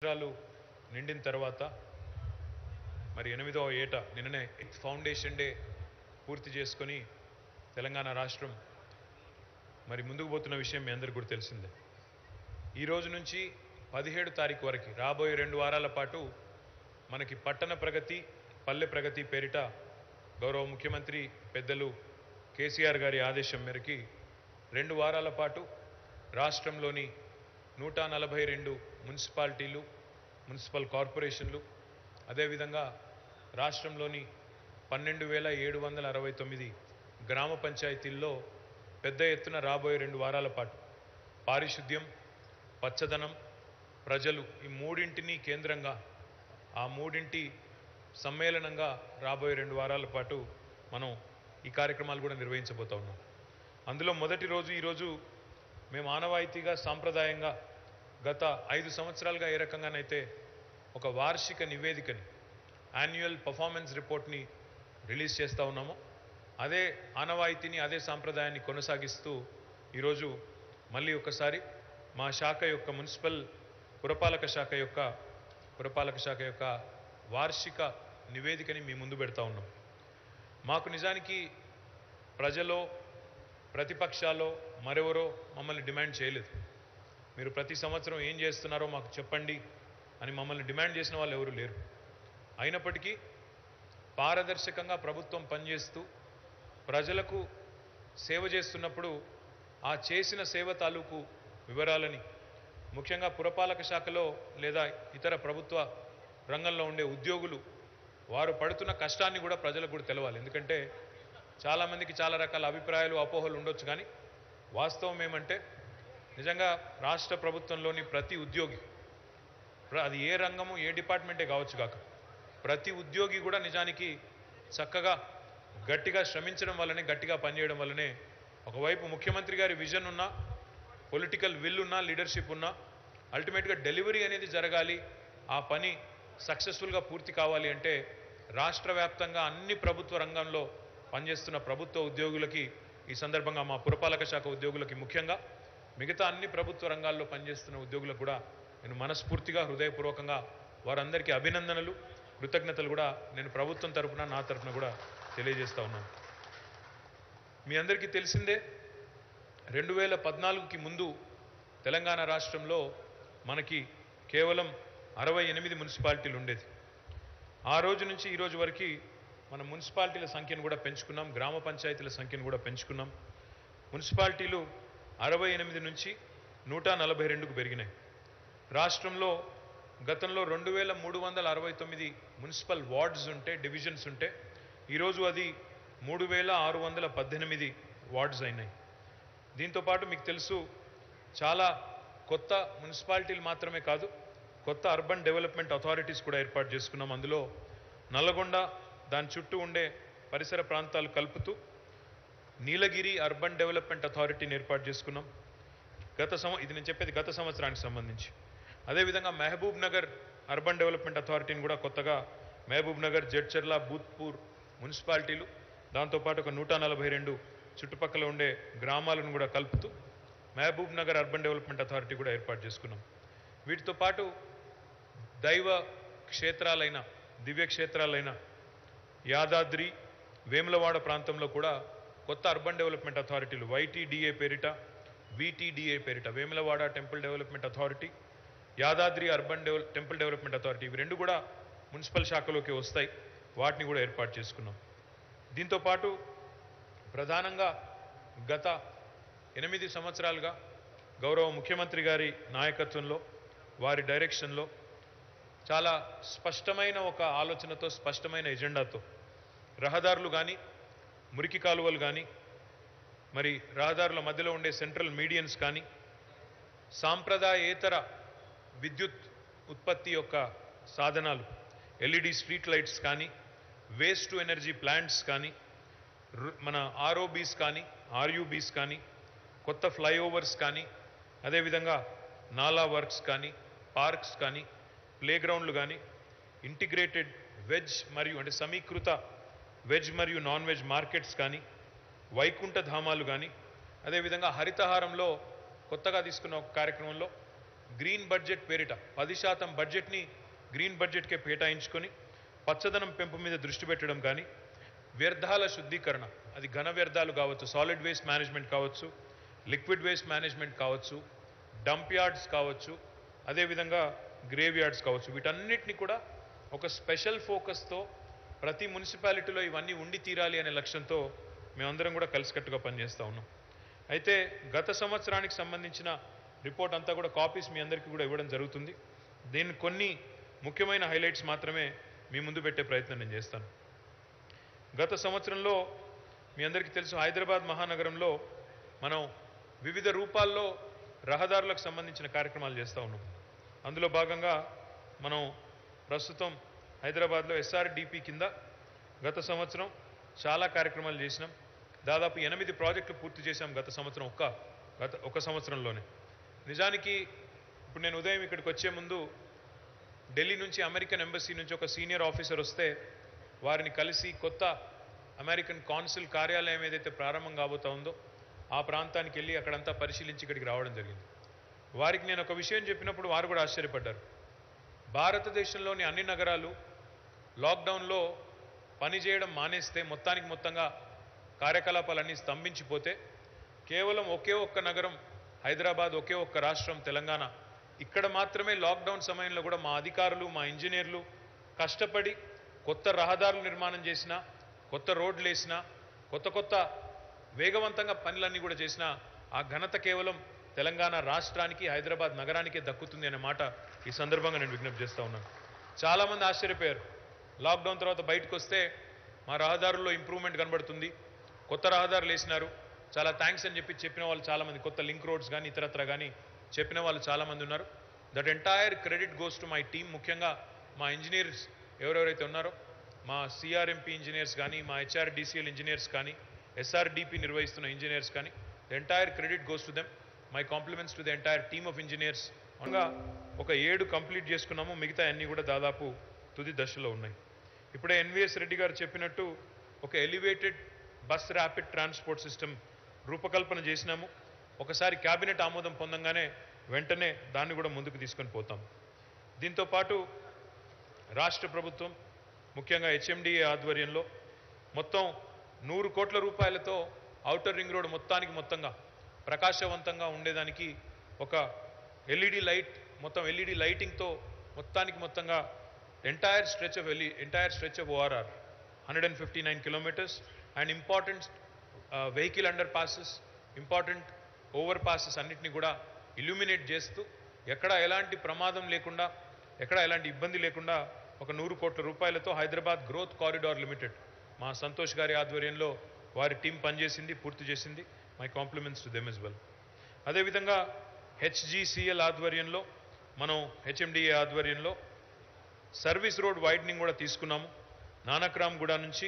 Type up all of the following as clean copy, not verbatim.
సంవత్సరాలు నిండిన తర్వాత మరి 8వ ఏట నిన్ననే ఫౌండేషన్ డే పూర్తి చేసుకొని తెలంగాణ రాష్ట్రం మరి ముందుకు పోతున్న విషయం మీ అందరికీ కూడా తెలిసిందే. ఈ రోజు నుంచి 17 తారీఖు వరకు రాబోయే 2 వారాల పాటు మనకి పట్టణ ప్రగతి పల్లె ప్రగతి పేరిట గౌరవ ముఖ్యమంత్రి పెద్దలు కేసీఆర్ గారి ఆదేశం మేరకు 2 వారాల పాటు రాష్ట్రంలోని 142 మున్సిపాలిటీలు మున్సిపల్ కార్పొరేషన్లు అదేవిధంగా రాష్ట్రంలోని 12,769 గ్రామ పంచాయతీల్లో పెద్ద ఎత్తున రాబోయే 2 వారాల పాటు పారిశుద్ధ్యం పచ్చదనం ప్రజలు ఈ మూడింటిని కేంద్రంగా ఆ మూడింటి సమ్మేళనంగా రాబోయే 2 వారాల పాటు మనం ఈ కార్యక్రమాలు కూడా నిర్వహించబోతా ఉన్నాం. అందులో మొదటి రోజు ఈరోజు మేము ఆనవాయితీగా సాంప్రదాయంగా గత 5 సంవత్సరాలుగా ఏ రకంగానైతే ఒక వార్షిక నివేదికని యాన్యువల్ పర్ఫార్మెన్స్ రిపోర్ట్ని రిలీజ్ చేస్తూ ఉన్నామో అదే ఆనవాయితీని అదే సాంప్రదాయాన్ని కొనసాగిస్తూ ఈరోజు మళ్ళీ ఒకసారి మా శాఖ యొక్క మున్సిపల్ పురపాలక శాఖ యొక్క వార్షిక నివేదికని మీ ముందు పెడతా ఉన్నాం. మాకు నిజానికి ప్రజలో ప్రతిపక్షాల్లో మరెవరో మమ్మల్ని డిమాండ్ చేయలేదు. మీరు ప్రతి సంవత్సరం ఏం చేస్తున్నారో మాకు చెప్పండి అని మమ్మల్ని డిమాండ్ చేసిన వాళ్ళు ఎవరు లేరు. అయినప్పటికీ పారదర్శకంగా ప్రభుత్వం పనిచేస్తూ ప్రజలకు సేవ చేస్తున్నప్పుడు ఆ చేసిన సేవ తాలూకు వివరాలని ముఖ్యంగా పురపాలక శాఖలో లేదా ఇతర ప్రభుత్వ రంగంలో ఉండే ఉద్యోగులు వారు పడుతున్న కష్టాన్ని కూడా ప్రజలకు కూడా తెలవాలి. ఎందుకంటే చాలామందికి చాలా రకాల అభిప్రాయాలు అపోహలు ఉండొచ్చు, కానీ వాస్తవం ఏమంటే నిజంగా రాష్ట్ర ప్రభుత్వంలోని ప్రతి ఉద్యోగి అది ఏ రంగము ఏ డిపార్ట్మెంటే కావచ్చు కాక ప్రతి ఉద్యోగి కూడా నిజానికి చక్కగా గట్టిగా శ్రమించడం వల్లనే గట్టిగా పనిచేయడం వల్లనే ఒకవైపు ముఖ్యమంత్రి గారి విజన్ ఉన్నా పొలిటికల్ విల్ ఉన్నా లీడర్షిప్ ఉన్నా అల్టిమేట్గా డెలివరీ అనేది జరగాలి, ఆ పని సక్సెస్ఫుల్గా పూర్తి కావాలి అంటే రాష్ట్ర వ్యాప్తంగా అన్ని ప్రభుత్వ రంగంలో పనిచేస్తున్న ప్రభుత్వ ఉద్యోగులకి ఈ సందర్భంగా మా పురపాలక శాఖ ఉద్యోగులకి ముఖ్యంగా మిగతా అన్ని ప్రభుత్వ రంగాల్లో పనిచేస్తున్న ఉద్యోగులకు కూడా నేను మనస్ఫూర్తిగా హృదయపూర్వకంగా వారందరికీ అభినందనలు కృతజ్ఞతలు కూడా నేను ప్రభుత్వం తరఫున నా తరఫున కూడా తెలియజేస్తా ఉన్నాను. మీ అందరికీ తెలిసిందే 2014కి ముందు తెలంగాణ రాష్ట్రంలో మనకి కేవలం 68 మున్సిపాలిటీలు ఉండేది. ఆ రోజు నుంచి ఈ రోజు వరకు మన మున్సిపాలిటీల సంఖ్యను కూడా పెంచుకున్నాం, గ్రామ పంచాయతీల సంఖ్యను కూడా పెంచుకున్నాం. మున్సిపాలిటీలు 68 నుంచి 142కు పెరిగినాయి. రాష్ట్రంలో గతంలో 2,369 మున్సిపల్ వార్డ్స్ ఉంటే డివిజన్స్ ఉంటే ఈరోజు అది 3,618 వార్డ్స్ అయినాయి. దీంతోపాటు మీకు తెలుసు చాలా కొత్త మున్సిపాలిటీలు మాత్రమే కాదు కొత్త అర్బన్ డెవలప్మెంట్ అథారిటీస్ కూడా ఏర్పాటు చేసుకున్నాం. అందులో నల్లగొండ దాని చుట్టూ ఉండే పరిసర ప్రాంతాలు కలుపుతూ నీలగిరి అర్బన్ డెవలప్మెంట్ అథారిటీని ఏర్పాటు చేసుకున్నాం. ఇది నేను చెప్పేది గత సంవత్సరానికి సంబంధించి. అదేవిధంగా మహబూబ్ నగర్ అర్బన్ డెవలప్మెంట్ అథారిటీని కూడా కొత్తగా మహబూబ్ నగర్ జడ్చర్ల బూత్పూర్ మున్సిపాలిటీలు దాంతోపాటు ఒక 142 చుట్టుపక్కల ఉండే గ్రామాలను కూడా కలుపుతూ Mahabubnagar urban development authority కూడా ఏర్పాటు చేసుకున్నాం. వీటితో పాటు దైవ క్షేత్రాలైన దివ్య క్షేత్రాలైన యాదాద్రి వేములవాడ ప్రాంతంలో కూడా కొత్త అర్బన్ డెవలప్మెంట్ అథారిటీలు వైటీడీఏ పేరిట వీటీడీఏ పేరిట Vemulawada temple development authority Yadadri urban temple development authority ఇవి 2 కూడా మున్సిపల్ శాఖలోకి వస్తాయి. వాటిని కూడా ఏర్పాటు చేసుకున్నాం. దీంతోపాటు ప్రధానంగా గత 8 సంవత్సరాలుగా గౌరవ ముఖ్యమంత్రి గారి నాయకత్వంలో వారి డైరెక్షన్లో చాలా స్పష్టమైన ఒక ఆలోచనతో స్పష్టమైన ఎజెండాతో రహదారులు కానీ మురికి కాలువలు కానీ మరి రహదారుల మధ్యలో ఉండే సెంట్రల్ మీడియన్స్ కానీ సాంప్రదాయేతర విద్యుత్ ఉత్పత్తి యొక్క సాధనాలు ఎల్ఈడి స్ట్రీట్ లైట్స్ కానీ వేస్ట్ టు ఎనర్జీ ప్లాంట్స్ కానీ మన ఆర్ఓబీస్ కానీ ఆర్యూబీస్ కానీ కొత్త ఫ్లైఓవర్స్ కానీ అదేవిధంగా నాలా వర్క్స్ కానీ పార్క్స్ కానీ ప్లేగ్రౌండ్లు కానీ ఇంటిగ్రేటెడ్ వెజ్ మరియు అంటే సమీకృత వెజ్ మరియు నాన్ వెజ్ మార్కెట్స్ కానీ వైకుంఠ ధామాలు కానీ అదేవిధంగా హరితహారంలో కొత్తగా తీసుకున్న ఒక కార్యక్రమంలో గ్రీన్ బడ్జెట్ పేరిట 10% బడ్జెట్ని గ్రీన్ బడ్జెట్కే కేటాయించుకొని పచ్చదనం పెంపు మీద దృష్టి పెట్టడం కానీ, వ్యర్థాల శుద్ధీకరణ, అది ఘన వ్యర్థాలు కావచ్చు, సాలిడ్ వేస్ట్ మేనేజ్మెంట్ కావచ్చు, లిక్విడ్ వేస్ట్ మేనేజ్మెంట్ కావచ్చు, డంప్ యార్డ్స్ కావచ్చు, అదేవిధంగా గ్రేవ్ యార్డ్స్ కావచ్చు, వీటన్నిటిని కూడా ఒక స్పెషల్ ఫోకస్తో ప్రతి మున్సిపాలిటీలో ఇవన్నీ ఉండి తీరాలి అనే లక్ష్యంతో మేమందరం కూడా కలిసికట్టుగా పనిచేస్తూ ఉన్నాం. అయితే గత సంవత్సరానికి సంబంధించిన రిపోర్ట్ అంతా కూడా కాపీస్ మీ అందరికీ కూడా ఇవ్వడం జరుగుతుంది. దీన్ని కొన్ని ముఖ్యమైన హైలైట్స్ మాత్రమే మీ ముందు పెట్టే ప్రయత్నం నేను చేస్తాను. గత సంవత్సరంలో మీ అందరికీ తెలుసు, హైదరాబాద్ మహానగరంలో మనం వివిధ రూపాల్లో రహదారులకు సంబంధించిన కార్యక్రమాలు చేస్తూ ఉన్నాం. అందులో భాగంగా మనం ప్రస్తుతం హైదరాబాద్లో ఎస్ఆర్డిపి కింద గత సంవత్సరం చాలా కార్యక్రమాలు చేసినాం. దాదాపు 8 ప్రాజెక్టులు పూర్తి చేశాం గత సంవత్సరం, ఒక సంవత్సరంలోనే. నిజానికి ఇప్పుడు నేను ఉదయం ఇక్కడికి వచ్చే ముందు ఢిల్లీ నుంచి అమెరికన్ ఎంబసీ నుంచి ఒక సీనియర్ ఆఫీసర్ వస్తే వారిని కలిసి కొత్త అమెరికన్ కాన్సుల్ కార్యాలయం ఏదైతే ప్రారంభం కాబోతా ఉందో ఆ ప్రాంతానికి వెళ్ళి అక్కడంతా పరిశీలించి ఇక్కడికి రావడం జరిగింది. వారికి నేను ఒక విషయం చెప్పినప్పుడు వారు కూడా ఆశ్చర్యపడ్డారు. భారతదేశంలోని అన్ని నగరాలు లాక్డౌన్లో పనిచేయడం మానేస్తే, మొత్తంగా కార్యకలాపాలన్నీ స్తంభించిపోతే, కేవలం ఒకే ఒక్క నగరం హైదరాబాద్, ఒకే ఒక్క రాష్ట్రం తెలంగాణ, ఇక్కడ మాత్రమే లాక్డౌన్ సమయంలో కూడా మా అధికారులు, మా ఇంజనీర్లు కష్టపడి కొత్త రహదారులు నిర్మాణం చేసినా, కొత్త రోడ్లు వేసినా, కొత్త వేగవంతంగా పనులన్నీ కూడా చేసినా ఆ ఘనత కేవలం తెలంగాణ రాష్ట్రానికి, హైదరాబాద్ నగరానికే దక్కుతుంది అనే మాట ఈ సందర్భంగా నేను విజ్ఞప్తి చేస్తూ ఉన్నాను. చాలామంది ఆశ్చర్యపోయారు. లాక్డౌన్ తర్వాత బయటకు వస్తే మా రహదారుల్లో ఇంప్రూవ్మెంట్ కనబడుతుంది, కొత్త రహదారులు వేసినారు, చాలా థ్యాంక్స్ అని చెప్పిన వాళ్ళు చాలామంది, కొత్త లింక్ రోడ్స్ కానీ ఇతరత్ర కానీ చెప్పిన వాళ్ళు చాలామంది ఉన్నారు. That entire credit goes to my team. ముఖ్యంగా మా ఇంజనీర్స్ ఎవరెవరైతే ఉన్నారో, మా సిఆర్ఎంపీ ఇంజనీర్స్ కానీ, మా హెచ్ఆర్డిసిఎల్ ఇంజనీర్స్ కానీ, ఎస్ఆర్డిపి నిర్వహిస్తున్న ఇంజనీర్స్ కానీ, the entire credit goes to them. My compliments to the entire team of engineers. ఒక 7 కంప్లీట్ చేసుకున్నాము, మిగతా అన్నీ కూడా దాదాపు తుది దశలో ఉన్నాయి. ఇప్పుడే ఎన్విఎస్ రెడ్డి గారు చెప్పినట్టు ఒక elevated bus rapid transport system రూపకల్పన చేసినాము. ఒకసారి క్యాబినెట్ ఆమోదం పొందంగానే వెంటనే దాన్ని కూడా ముందుకు తీసుకొని పోతాం. దీంతోపాటు రాష్ట్ర ప్రభుత్వం ముఖ్యంగా హెచ్ఎండిఏ ఆధ్వర్యంలో మొత్తం 100 కోట్ల రూపాయలతో ఔటర్ రింగ్ రోడ్ మొత్తంగా ప్రకాశవంతంగా ఉండేదానికి ఒక ఎల్ఈడి లైటింగ్తో మొత్తంగా entire stretch of ORR 159 kilometers and important vehicle under passes, important over passes అన్నిటిని కూడా ఇల్యూమినేట్ చేస్తూ ఎక్కడ ఎలాంటి ప్రమాదం లేకుండా, ఎక్కడ ఎలాంటి ఇబ్బంది లేకుండా ఒక 100 కోట్ల రూపాయలతో హైదరాబాద్ గ్రోత్ కారిడార్ లిమిటెడ్ మా సంతోష్ గారి ఆధ్వర్యంలో వారి టీం పనిచేసింది, పూర్తి చేసింది. My compliments to them as well. అదేవిధంగా హెచ్జిసిఎల్ ఆధ్వర్యంలో, మనం హెచ్ఎండిఏ ఆధ్వర్యంలో సర్వీస్ రోడ్ వైడనింగ్ కూడా తీసుకున్నాము. నానక్రామ్గూడ నుంచి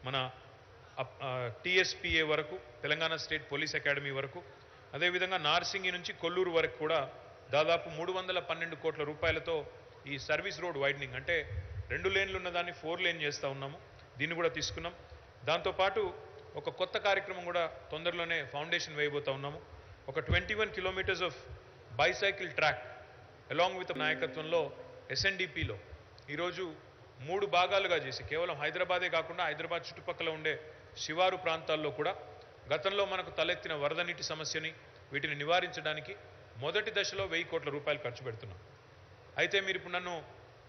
మన టీఎస్పీఏ వరకు, తెలంగాణ స్టేట్ పోలీస్ అకాడమీ వరకు, అదేవిధంగా నార్సింగి నుంచి కొల్లూరు వరకు కూడా దాదాపు 312 కోట్ల రూపాయలతో ఈ సర్వీస్ రోడ్ వైడనింగ్, అంటే 2 లేన్లు ఉన్నదాన్ని 4 లేన్ చేస్తూ ఉన్నాము, దీన్ని కూడా తీసుకున్నాం. దాంతోపాటు ఒక కొత్త కార్యక్రమం కూడా తొందరలోనే ఫౌండేషన్ వేయబోతా ఉన్నాము. ఒక 21 kilometers of bicycle track along with నాయకత్వంలో ఎస్ఎన్డిపిలో ఈరోజు 3 భాగాలుగా చేసి, కేవలం హైదరాబాదే కాకుండా హైదరాబాద్ చుట్టుపక్కల ఉండే శివారు ప్రాంతాల్లో కూడా గతంలో మనకు తలెత్తిన వరద నీటి సమస్యని, వీటిని నివారించడానికి మొదటి దశలో 1000 కోట్ల రూపాయలు ఖర్చు పెడుతున్నాం. అయితే మీరు ఇప్పుడు నన్ను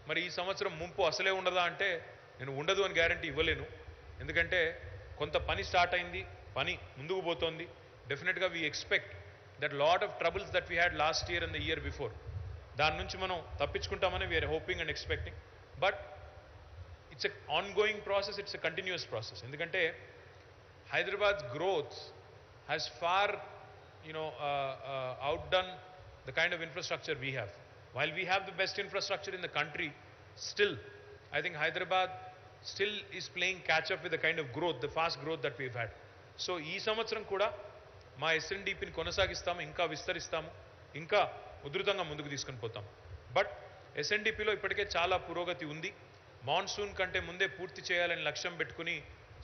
మరి ఈ సంవత్సరం ముంపు అసలే ఉండదా అంటే నేను ఉండదు అని గ్యారంటీ ఇవ్వలేను. ఎందుకంటే కొంత పని స్టార్ట్ అయింది, పని ముందుకు పోతోంది. డెఫినెట్గా we expect that lot of troubles that we had last year and the year before, దాని నుంచి మనం తప్పించుకుంటామని we are hoping and expecting. But it's a ongoing process, it's a continuous process. ఎందుకంటే Hyderabad's growth has far outdone the kind of infrastructure we have. While we have the best infrastructure in the country, still I think Hyderabad still is playing catch up with the kind of growth, the fast growth that we've had. So ee samvatsaram kuda మా ఎస్ఎన్డిపిని కొనసాగిస్తాము, ఇంకా విస్తరిస్తాము, ఇంకా ఉధృతంగా ముందుకు తీసుకొని పోతాం. But ఎస్ఎన్డిపిలో ఇప్పటికే చాలా పురోగతి ఉంది. మాన్సూన్ కంటే ముందే పూర్తి చేయాలని లక్ష్యం పెట్టుకుని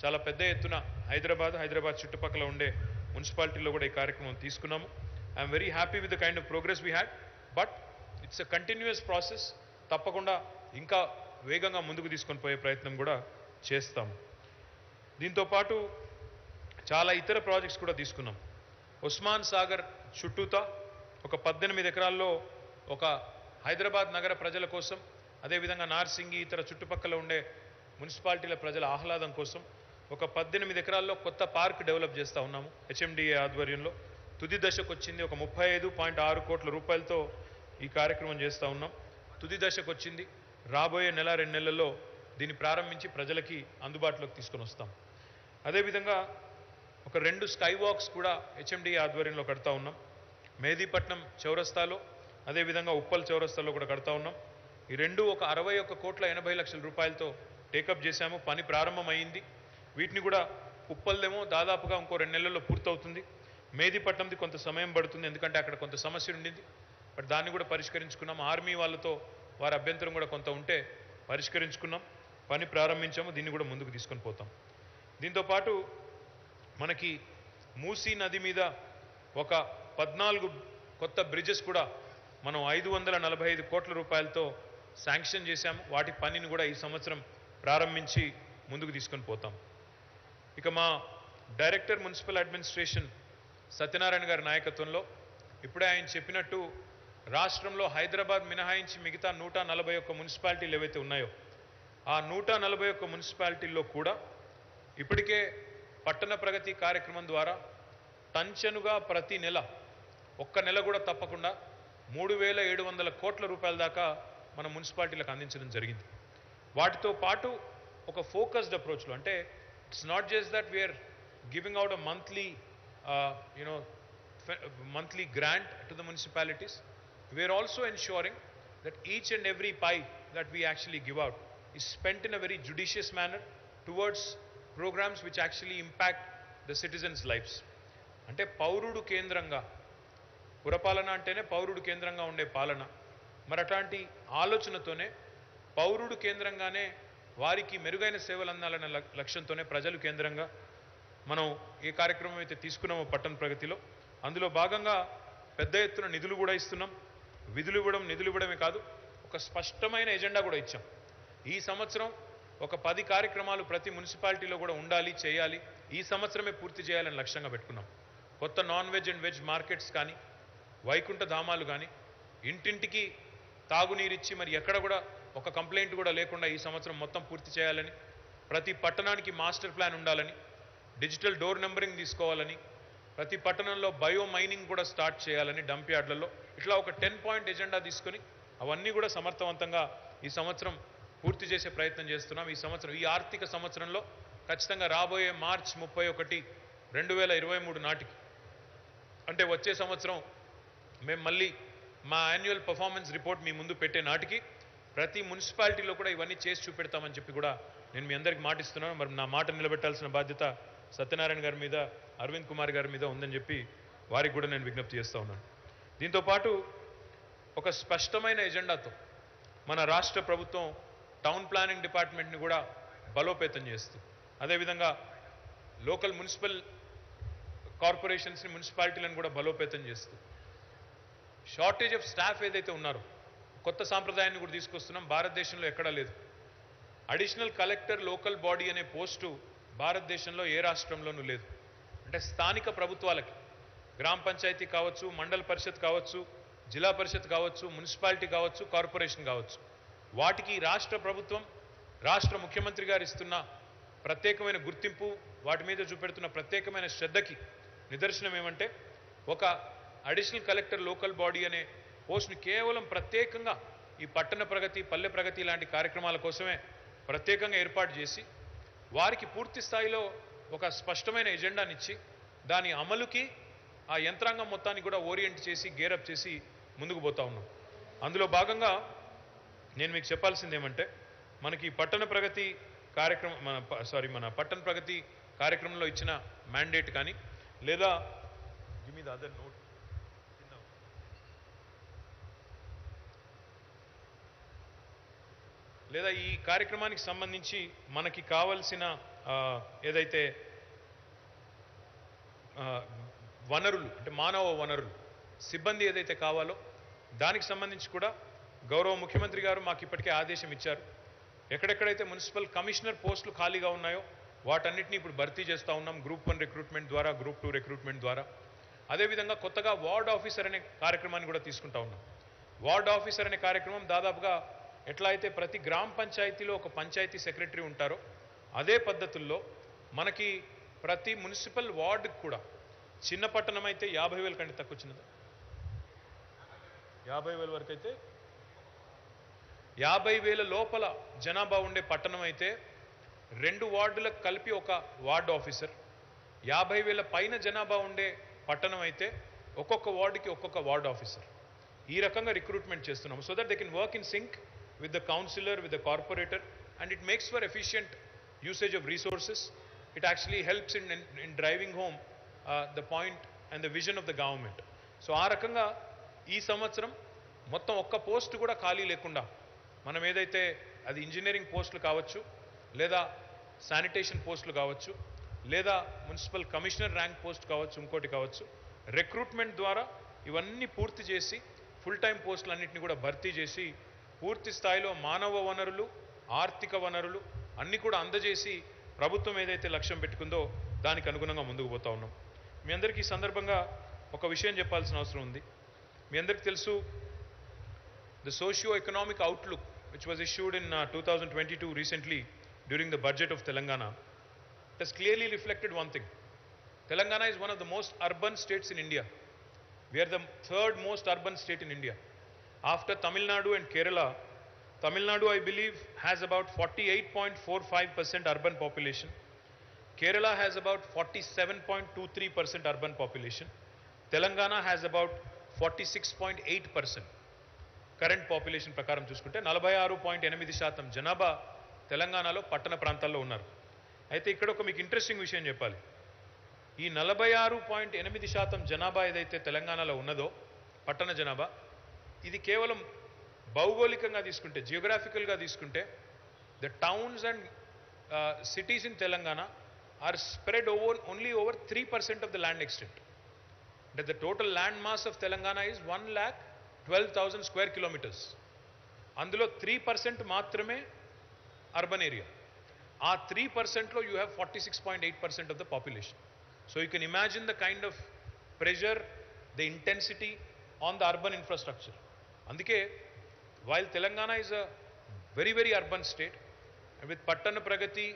చాలా పెద్ద ఎత్తున హైదరాబాద్ చుట్టుపక్కల ఉండే మున్సిపాలిటీలో కూడా ఈ కార్యక్రమం తీసుకున్నాము. I'm very happy with the kind of progress we had. But it's a continuous process. తప్పకుండా ఇంకా వేగంగా ముందుకు తీసుకొని పోయే ప్రయత్నం కూడా చేస్తాం. దీంతోపాటు చాలా ఇతర ప్రాజెక్ట్స్ కూడా తీసుకున్నాం. ఉస్మాన్ సాగర్ చుట్టూతా ఒక 18 ఎకరాల్లో ఒక హైదరాబాద్ నగర ప్రజల కోసం, అదేవిధంగా నార్సింగి ఇతర చుట్టుపక్కల ఉండే మున్సిపాలిటీల ప్రజల ఆహ్లాదం కోసం ఒక 18 ఎకరాల్లో కొత్త పార్క్ డెవలప్ చేస్తూ ఉన్నాము హెచ్ఎండిఏ ఆధ్వర్యంలో. తుది దశకు వచ్చింది. ఒక 35.6 కోట్ల రూపాయలతో ఈ కార్యక్రమం చేస్తూ ఉన్నాం. తుది దశకు వచ్చింది. రాబోయే నెల 2 నెలల్లో దీన్ని ప్రారంభించి ప్రజలకి అందుబాటులోకి తీసుకొని వస్తాం. అదేవిధంగా ఒక 2 స్కై వాక్స్ కూడా హెచ్ఎండిఏ ఆధ్వర్యంలో కడతా ఉన్నాం. మెహదీపట్నం చౌరస్తాలో, అదేవిధంగా ఉప్పల్ చౌరస్తాలో కూడా కడతా ఉన్నాం. ఈ రెండు ఒక 61,80,00,000 రూపాయలతో టేకప్ చేశాము. పని ప్రారంభమైంది. వీటిని కూడా ఉప్పల్దేమో దాదాపుగా ఇంకో 2 నెలల్లో పూర్తవుతుంది. మెహదీపట్నంది కొంత సమయం పడుతుంది, ఎందుకంటే అక్కడ కొంత సమస్య ఉండింది. బట్ దాన్ని కూడా పరిష్కరించుకున్నాం. ఆర్మీ వాళ్ళతో వారి అభ్యంతరం కూడా కొంత ఉంటే పరిష్కరించుకున్నాం. పని ప్రారంభించాము. దీన్ని కూడా ముందుకు తీసుకొని పోతాం. దీంతోపాటు మనకి మూసీ నది మీద ఒక 14 కొత్త బ్రిడ్జెస్ కూడా మనం 545 కోట్ల రూపాయలతో శాంక్షన్ చేశాము. వాటి పనిని కూడా ఈ సంవత్సరం ప్రారంభించి ముందుకు తీసుకొని పోతాం. ఇక మా డైరెక్టర్ మున్సిపల్ అడ్మినిస్ట్రేషన్ సత్యనారాయణ గారి నాయకత్వంలో ఇప్పుడే ఆయన చెప్పినట్టు రాష్ట్రంలో హైదరాబాద్ మినహాయించి మిగతా 141 మున్సిపాలిటీలు ఏవైతే ఉన్నాయో ఆ 141 మున్సిపాలిటీల్లో కూడా ఇప్పటికే పట్టణ ప్రగతి కార్యక్రమం ద్వారా టంచనుగా ప్రతి నెల ఒక్క నెల కూడా తప్పకుండా 3,700 కోట్ల రూపాయల దాకా మన మున్సిపాలిటీలకు అందించడం జరిగింది. వాటితో పాటు ఒక ఫోకస్డ్ అప్రోచ్లో, అంటే it's not just that we're giving out a monthly grant to the municipalities. We are also ensuring that each and every pie that we actually give out is spent in a very judicious manner towards programs which actually impact the citizens' lives. అంటే పౌరుడు కేంద్రంగా, పురపాలన అంటేనే పౌరుడు కేంద్రంగా ఉండే పాలన. మరి అట్లాంటి ఆలోచనతోనే పౌరుడు కేంద్రంగానే వారికి మెరుగైన సేవలు అందాలన్న లక్ష్యంతోనే ప్రజలు కేంద్రంగా మనం ఏ కార్యక్రమం అయితే తీసుకున్నామో పట్టణ ప్రగతిలో అందులో భాగంగా పెద్ద ఎత్తున నిధులు కూడా ఇస్తున్నాం. నిధులు ఇవ్వడమే కాదు, ఒక స్పష్టమైన ఎజెండా కూడా ఇచ్చాం. ఈ సంవత్సరం ఒక 10 కార్యక్రమాలు ప్రతి మున్సిపాలిటీలో కూడా ఉండాలి, చేయాలి, ఈ సంవత్సరమే పూర్తి చేయాలని లక్ష్యంగా పెట్టుకున్నాం. కొత్త non veg and veg markets కానీ, వైకుంఠ ధామాలు కానీ, ఇంటింటికి తాగునీరిచ్చి మరి ఎక్కడ కూడా ఒక కంప్లైంట్ కూడా లేకుండా ఈ సంవత్సరం మొత్తం పూర్తి చేయాలని, ప్రతి పట్టణానికి మాస్టర్ ప్లాన్ ఉండాలని, డిజిటల్ డోర్ నెంబరింగ్ తీసుకోవాలని, ప్రతి పట్టణంలో బయో మైనింగ్ కూడా స్టార్ట్ చేయాలని డంప్ యార్డ్లలో, ఇట్లా ఒక 10 పాయింట్ ఎజెండా తీసుకొని అవన్నీ కూడా సమర్థవంతంగా ఈ సంవత్సరం పూర్తి చేసే ప్రయత్నం చేస్తున్నాం. ఈ ఆర్థిక సంవత్సరంలో ఖచ్చితంగా రాబోయే మార్చి 31, 2023 నాటికి, అంటే వచ్చే సంవత్సరం మేము మళ్ళీ మా యాన్యువల్ పర్ఫార్మెన్స్ రిపోర్ట్ మీ ముందు పెట్టే నాటికి ప్రతి మున్సిపాలిటీలో కూడా ఇవన్నీ చేసి చూపెడతామని చెప్పి కూడా నేను మీ అందరికీ మాటిస్తున్నాను. మరి నా మాట నిలబెట్టాల్సిన బాధ్యత సత్యనారాయణ గారి మీద, అరవింద్ కుమార్ గారి మీద ఉందని చెప్పి వారికి కూడా నేను విజ్ఞప్తి చేస్తూ ఉన్నాను. దీంతోపాటు ఒక స్పష్టమైన ఎజెండాతో మన రాష్ట్ర ప్రభుత్వం టౌన్ ప్లానింగ్ డిపార్ట్మెంట్ని కూడా బలోపేతం చేస్తూ, అదేవిధంగా లోకల్ మున్సిపల్ కార్పొరేషన్స్ని, మున్సిపాలిటీలను కూడా బలోపేతం చేస్తూ, షార్టేజ్ ఆఫ్ స్టాఫ్ ఏదైతే ఉన్నారో కొత్త సాంప్రదాయాన్ని కూడా తీసుకొస్తున్నాం. భారతదేశంలో ఎక్కడా లేదు. అడిషనల్ కలెక్టర్ లోకల్ బాడీ అనే పోస్టు భారతదేశంలో ఏ రాష్ట్రంలోనూ లేదు. అంటే స్థానిక ప్రభుత్వాలకి, గ్రామ పంచాయతీ కావచ్చు, మండల పరిషత్ కావచ్చు, జిల్లా పరిషత్ కావచ్చు, మున్సిపాలిటీ కావచ్చు, కార్పొరేషన్ కావచ్చు, వాటికి రాష్ట్ర ప్రభుత్వం, రాష్ట్ర ముఖ్యమంత్రి గారు ఇస్తున్న ప్రత్యేకమైన గుర్తింపు, వాటి మీద చూపెడుతున్న ప్రత్యేకమైన శ్రద్ధకి నిదర్శనం ఏమంటే ఒక అడిషనల్ కలెక్టర్ లోకల్ బాడీ అనే పోస్ట్ని కేవలం ప్రత్యేకంగా ఈ పట్టణ ప్రగతి, పల్లె ప్రగతి లాంటి కార్యక్రమాల కోసమే ప్రత్యేకంగా ఏర్పాటు చేసి వారికి పూర్తి స్థాయిలో ఒక స్పష్టమైన ఎజెండానిచ్చి దాని అమలుకి ఆ యంత్రాంగం మొత్తాన్ని కూడా ఓరియంట్ చేసి, గేరప్ చేసి ముందుకు పోతా ఉన్నాం. అందులో భాగంగా నేను మీకు చెప్పాల్సింది ఏమంటే మనకి పట్టణ ప్రగతి కార్యక్రమం, మన పట్టణ ప్రగతి కార్యక్రమంలో ఇచ్చిన మ్యాండేట్ కానీ, లేదా give me the other note, లేదా ఈ కార్యక్రమానికి సంబంధించి మనకి కావలసిన ఏదైతే వనరులు, అంటే మానవ వనరులు, సిబ్బంది ఏదైతే కావాలో దానికి సంబంధించి కూడా గౌరవ ముఖ్యమంత్రి గారు మాకు ఇప్పటికే ఆదేశం ఇచ్చారు. ఎక్కడెక్కడైతే మున్సిపల్ కమిషనర్ పోస్టులు ఖాళీగా ఉన్నాయో వాటన్నిటిని ఇప్పుడు భర్తీ చేస్తూ ఉన్నాం. గ్రూప్ 1 రిక్రూట్మెంట్ ద్వారా, గ్రూప్ 2 రిక్రూట్మెంట్ ద్వారా. అదేవిధంగా కొత్తగా వార్డ్ ఆఫీసర్ అనే కార్యక్రమాన్ని కూడా తీసుకుంటా ఉన్నాం. వార్డ్ ఆఫీసర్ అనే కార్యక్రమం దాదాపుగా ఎట్లా అయితే ప్రతి గ్రామ పంచాయతీలో ఒక పంచాయతీ సెక్రటరీ ఉంటారో అదే పద్ధతుల్లో మనకి ప్రతి మున్సిపల్ వార్డుకు కూడా, చిన్న పట్టణం అయితే 50,000 కంటే తక్కువ, చిన్నది 50,000 వరకు అయితే, 50,000 లోపల జనాభా ఉండే పట్టణం అయితే 2 వార్డులకు కలిపి ఒక వార్డు ఆఫీసర్, 50,000 పైన జనాభా ఉండే పట్టణం అయితే ఒక్కొక్క వార్డుకి ఒక్కొక్క వార్డు ఆఫీసర్. ఈ రకంగా రిక్రూట్మెంట్ చేస్తున్నాము. So that they can work in sync with the councillor, with the corporator, and it makes for efficient usage of resources. It actually helps in driving home the point and the vision of the government. So ఆ రకంగా ఈ సంవత్సరం మొత్తం ఒక్క post కూడా ఖాళీ లేకుండా మనం ఏదైతే అది ఇంజనీరింగ్ పోస్టులు కావచ్చు, లేదా శానిటేషన్ పోస్టులు కావచ్చు, లేదా మున్సిపల్ కమిషనర్ ర్యాంక్ పోస్ట్ కావచ్చు, ఇంకోటి కావచ్చు, రిక్రూట్మెంట్ ద్వారా ఇవన్నీ పూర్తి చేసి ఫుల్ టైం పోస్టులన్నింటినీ కూడా భర్తీ చేసి పూర్తి స్థాయిలో మానవ వనరులు, ఆర్థిక వనరులు అన్నీ కూడా అందజేసి ప్రభుత్వం ఏదైతే లక్ష్యం పెట్టుకుందో దానికి అనుగుణంగా ముందుకు పోతా ఉన్నాం. మీ అందరికీ ఈ సందర్భంగా ఒక విషయం చెప్పాల్సిన అవసరం ఉంది. మీ అందరికీ తెలుసు, the socio economic outlook which was issued in 2022 recently during the budget of Telangana has clearly reflected one thing. Telangana is one of the most urban states in India. We are the third most urban state in India. After Tamil Nadu and Kerala, Tamil Nadu, I believe, has about 48.45% urban population. Kerala has about 47.23% urban population. Telangana has about 46.8%. Current population ప్రకారం చూసుకుంటే 46.8% జనాభా తెలంగాణలో పట్టణ ప్రాంతాల్లో ఉన్నారు. అయితే ఇక్కడ ఒక మీకు ఇంట్రెస్టింగ్ విషయం చెప్పాలి. ఈ 46.8% జనాభా ఏదైతే తెలంగాణలో ఉన్నదో పట్టణ జనాభా, ఇది కేవలం భౌగోళికంగా తీసుకుంటే, జియోగ్రాఫికల్గా తీసుకుంటే, the towns and cities in Telangana are spread only over 3% of the land extent. అంటే the total land mass of Telangana is 1,12,000 square kilometres. అందులో 3% మాత్రమే అర్బన్ ఏరియా. ఆ 3%లో you have 46.8% of the population. So you can imagine the kind of pressure, the intensity on the urban infrastructure. అందుకే while Telangana is a very, very urban state, and with Pattana Pragati,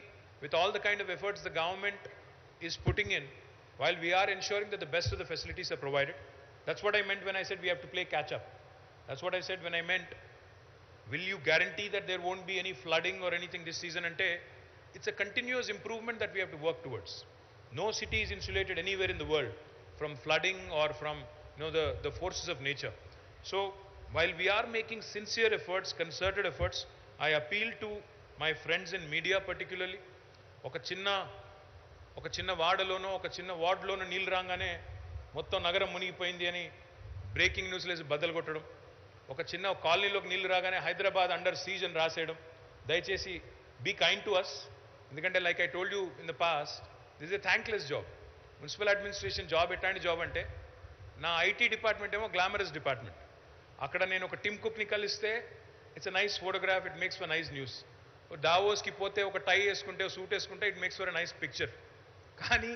with all the kind of efforts the government is putting in, while we are ensuring that the best of the facilities are provided, that's what I meant when I said we have to play catch up. That's what I said when I meant, will you guarantee that there won't be any flooding or anything this season? Ante, it's a continuous improvement that we have to work towards. No city is insulated anywhere in the world from flooding or from the forces of nature. So while we are making sincere efforts, concerted efforts, I appeal to my friends in media particularly. ఒక చిన్న వార్డులోనో ఒక చిన్న వార్డులోనో నీళ్ళు రాగానే మొత్తం నగరం మునిగిపోయింది అని బ్రేకింగ్ న్యూస్ లేసి బద్దలు కొట్టడం, ఒక చిన్న కాలనీలోకి నీళ్లు రాగానే హైదరాబాద్ అండర్ సీజ్ అని రాసేయడం. దయచేసి బీ కైండ్ టు అస్. ఎందుకంటే like I told you in the past, this is a thankless job. Municipal administration job ఎట్లాంటి జాబ్ అంటే, నా ఐటీ డిపార్ట్మెంట్ ఏమో గ్లామరస్ డిపార్ట్మెంట్. అక్కడ నేను ఒక టిమ్ కుక్ని కలిస్తే it's a nice photograph, it makes for nice news. డావోస్కి పోతే ఒక టై వేసుకుంటే, సూట్ వేసుకుంటే it makes for a nice picture. కానీ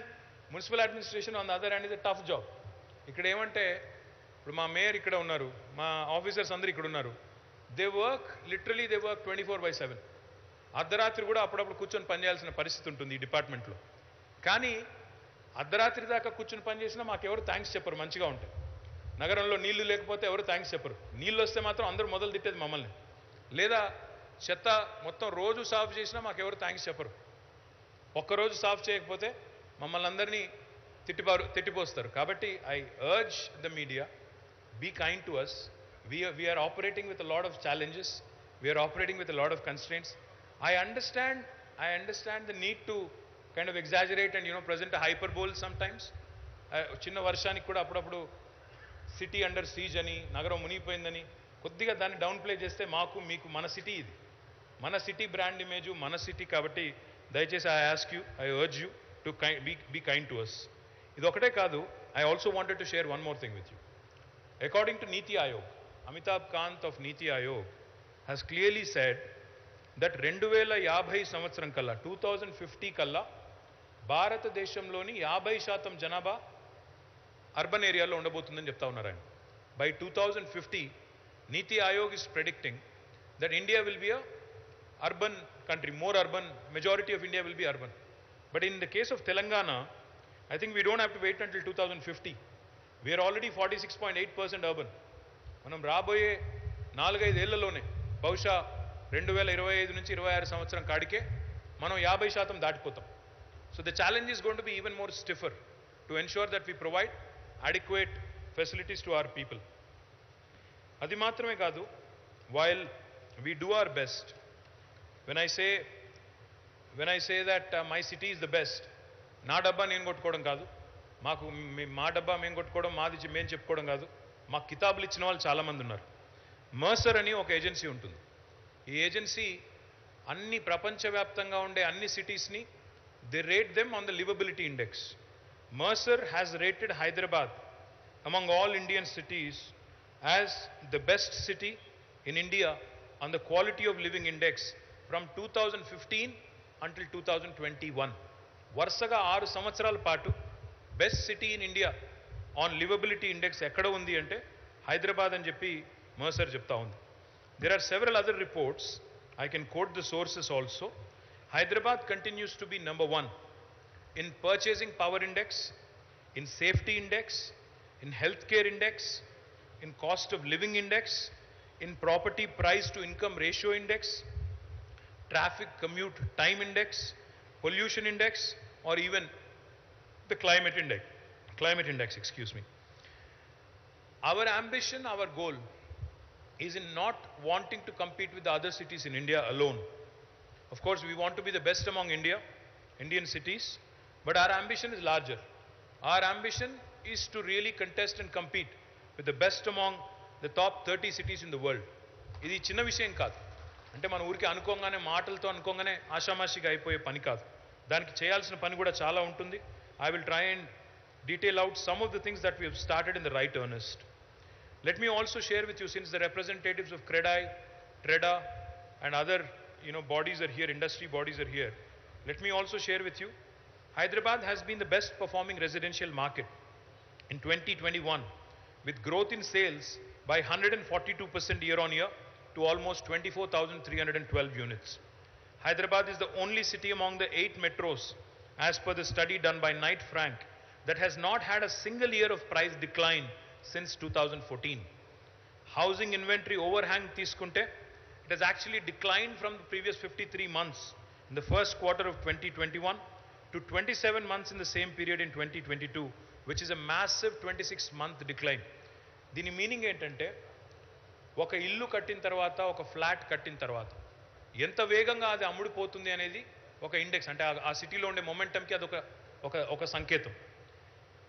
municipal administration on the other hand is a tough job. ఇక్కడ ఏమంటే, ఇప్పుడు మా మేయర్ ఇక్కడ ఉన్నారు, మా ఆఫీసర్స్ అందరూ ఇక్కడ ఉన్నారు. They work 24/7. అర్ధరాత్రి కూడా అప్పుడప్పుడు కూర్చొని పనిచేయాల్సిన పరిస్థితి ఉంటుంది ఈ డిపార్ట్మెంట్లో. కానీ అర్ధరాత్రి దాకా కూర్చొని పనిచేసినా మాకెవరు థ్యాంక్స్ చెప్పరు. మంచిగా ఉంటాయి. నగరంలో నీళ్లు లేకపోతే ఎవరు థ్యాంక్స్ చెప్పరు. నీళ్ళు వస్తే మాత్రం అందరూ మొదలు తిట్టేది మమ్మల్ని. లేదా చెత్త మొత్తం రోజు సాఫ్ చేసినా మాకెవరు థ్యాంక్స్ చెప్పరు. ఒక్కరోజు సాఫ్ చేయకపోతే మమ్మల్ని అందరినీ తిట్టిపోస్తారు. కాబట్టి I urge the media, be kind to us. We are operating with a lot of challenges. We are operating with a lot of constraints. I understand the need to kind of exaggerate and present a hyperbole sometimes. చిన్న వర్షానికి కూడా అప్పుడప్పుడు city under seize అని, నగరం మునిగిపోయిందని కొద్దిగా దాన్ని down play చేస్తే మాకు మీకు మన సిటీ ఇది, మన సిటీ బ్రాండ్ ఇమేజ్, మన సిటీ. కాబట్టి దయచేసి I urge you to be kind to us. ఇది ఒకటే కాదు, I also wanted to share one more thing with you. According to NITI Aayog, Amitabh Kant of Niti Aayog has clearly said that 2050 సంవత్సరం కల్లా 2050 కల్లా భారతదేశంలోని 50% జనాభా అర్బన్ ఏరియాలో ఉండబోతుందని చెప్తా ఉన్నారు ఆయన. By 2050, Niti Aayog is predicting that India will be a urban country, more urban, majority of India will be urban. But in the case of Telangana, I think we don't have to wait until 2050. We are already 46.8% urban. మనం రాబోయే 4-5 ఏళ్లలోనే బహుశా 2025 నుంచి 26 సంవత్సరం కాడికే మనం 50% దాటిపోతాం. So the challenge is going to be even more stiffer to ensure that we provide adequate facilities to our people. అది మాత్రమే కాదు, while we do our best, when I say that my city is the best, నా డబ్బా నేను కొట్టుకోవడం కాదు, మా డబ్బా మేము కొట్టుకోవడం, మాది మేము చెప్పుకోవడం కాదు. మాకు కితాబులు ఇచ్చిన వాళ్ళు చాలామంది ఉన్నారు. మర్సర్ అని ఒక ఏజెన్సీ ఉంటుంది. ఈ ఏజెన్సీ అన్ని ప్రపంచవ్యాప్తంగా ఉండే అన్ని సిటీస్ని they rate them on the liveability index. Mercer has rated Hyderabad among all Indian cities as the best city in India on the quality of living index from 2015 until 2021. వరుసగా 6 సంవత్సరాల పాటు best city in India on liveability index ఎక్కడ ఉంది అంటే హైదరాబాద్ అని చెప్పి Mercer చెప్తా ఉంది. There are several other reports. I can quote the sources also. Hyderabad continues to be number 1 in purchasing power index, in safety index, in healthcare index, in cost of living index, in property price to income ratio index, traffic commute time index, pollution index, or even the climate index, excuse me. Our ambition, our goal is in not wanting to compete with the other cities in India alone. Of course, we want to be the best among Indian cities, but our ambition is larger. Our ambition is to really contest and compete with the best among the top 30 cities in the world. ఇది చిన్న విషయం కాదు. అంటే మన ఊరికి అనుకోగానే మాటలతో అనుకోగానే ఆషామాషిగా అయిపోయే పని కాదు. దానికి చేయాల్సిన పని కూడా చాలా ఉంటుంది. I will try and detail out some of the things that we have started in the right earnest. Let me also share with you, since the representatives of CREDAI, TREDA and other bodies are here, industry bodies are here, let me also share with you, Hyderabad has been the best performing residential market in 2021 with growth in sales by 142% year on year to almost 24,312 units. Hyderabad is the only city among the 8 metros, as per the study done by Knight Frank, that has not had a single year of price decline since 2014. Housing inventory overhang తీసుకుంటే it has actually declined from the previous 53 months in the first quarter of 2021 to 27 months in the same period in 2022, which is a massive 26-month decline. దీని meaning ఏంటంటే ఒక ఇల్లు కట్టిన తర్వాత, ఒక flat కట్టిన తర్వాత ఎంత వేగంగా అది అమ్ముడుపోతుంది అనేది ఒక ఇండెక్స్. అంటే ఆ సిటీలో ఉండే మొమెంటంకి అది ఒక సంకేతం.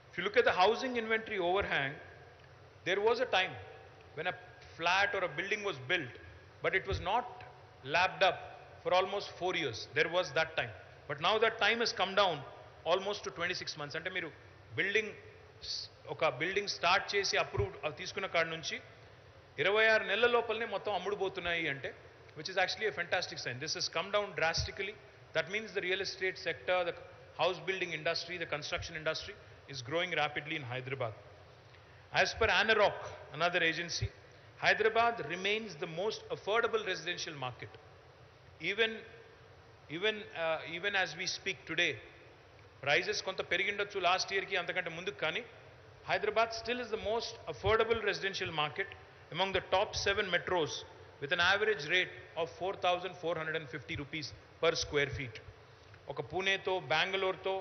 If you look at the housing inventory overhang, there was a time when a flat or a building was built, but it was not lapped up for almost 4 years. There was that time. But now that time has come down almost to 26 months. అంటే మీరు ఒక building start చేసి approve తీసుకున్న కాడ నుంచి 26 నెలల లోపలనే మొత్తం అమ్ముడుపోతున్నాయి అంటే, which is actually a fantastic sign. This has come down drastically. That means the real estate sector, the house building industry, the construction industry is growing rapidly in Hyderabad. As per ANAROC, another agency, Hyderabad remains the most affordable residential market. Even as we speak today, prices కొంత పెరిగిండొచ్చు last ఇయర్కి అంతకంటే ముందుకు, కానీ Hyderabad still is the most affordable residential market among the top 7 metros with an average rate of 4,450 rupees per square feet. ఒక పూణేతో, బెంగళూరుతో,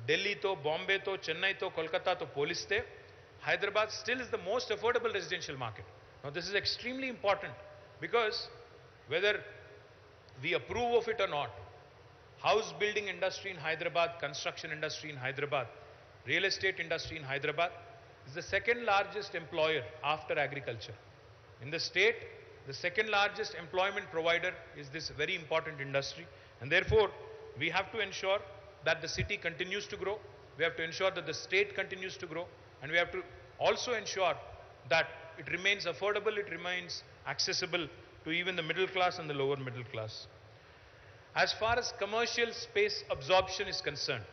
ఢిల్లీతో, బాంబేతో, చెన్నైతో, కోల్కతాతో పోలిస్తే Hyderabad still is the most affordable residential market. Now this is extremely important because whether we approve of it or not, house building industry in Hyderabad, construction industry in Hyderabad, real estate industry in Hyderabad is the second largest employer after agriculture. In the state, the second largest employment provider is this very important industry, and therefore we have to ensure that the city continues to grow, we have to ensure that the state continues to grow, and we have to also ensure that it remains affordable, it remains accessible to even the middle class and the lower middle class. As far as commercial space absorption is concerned,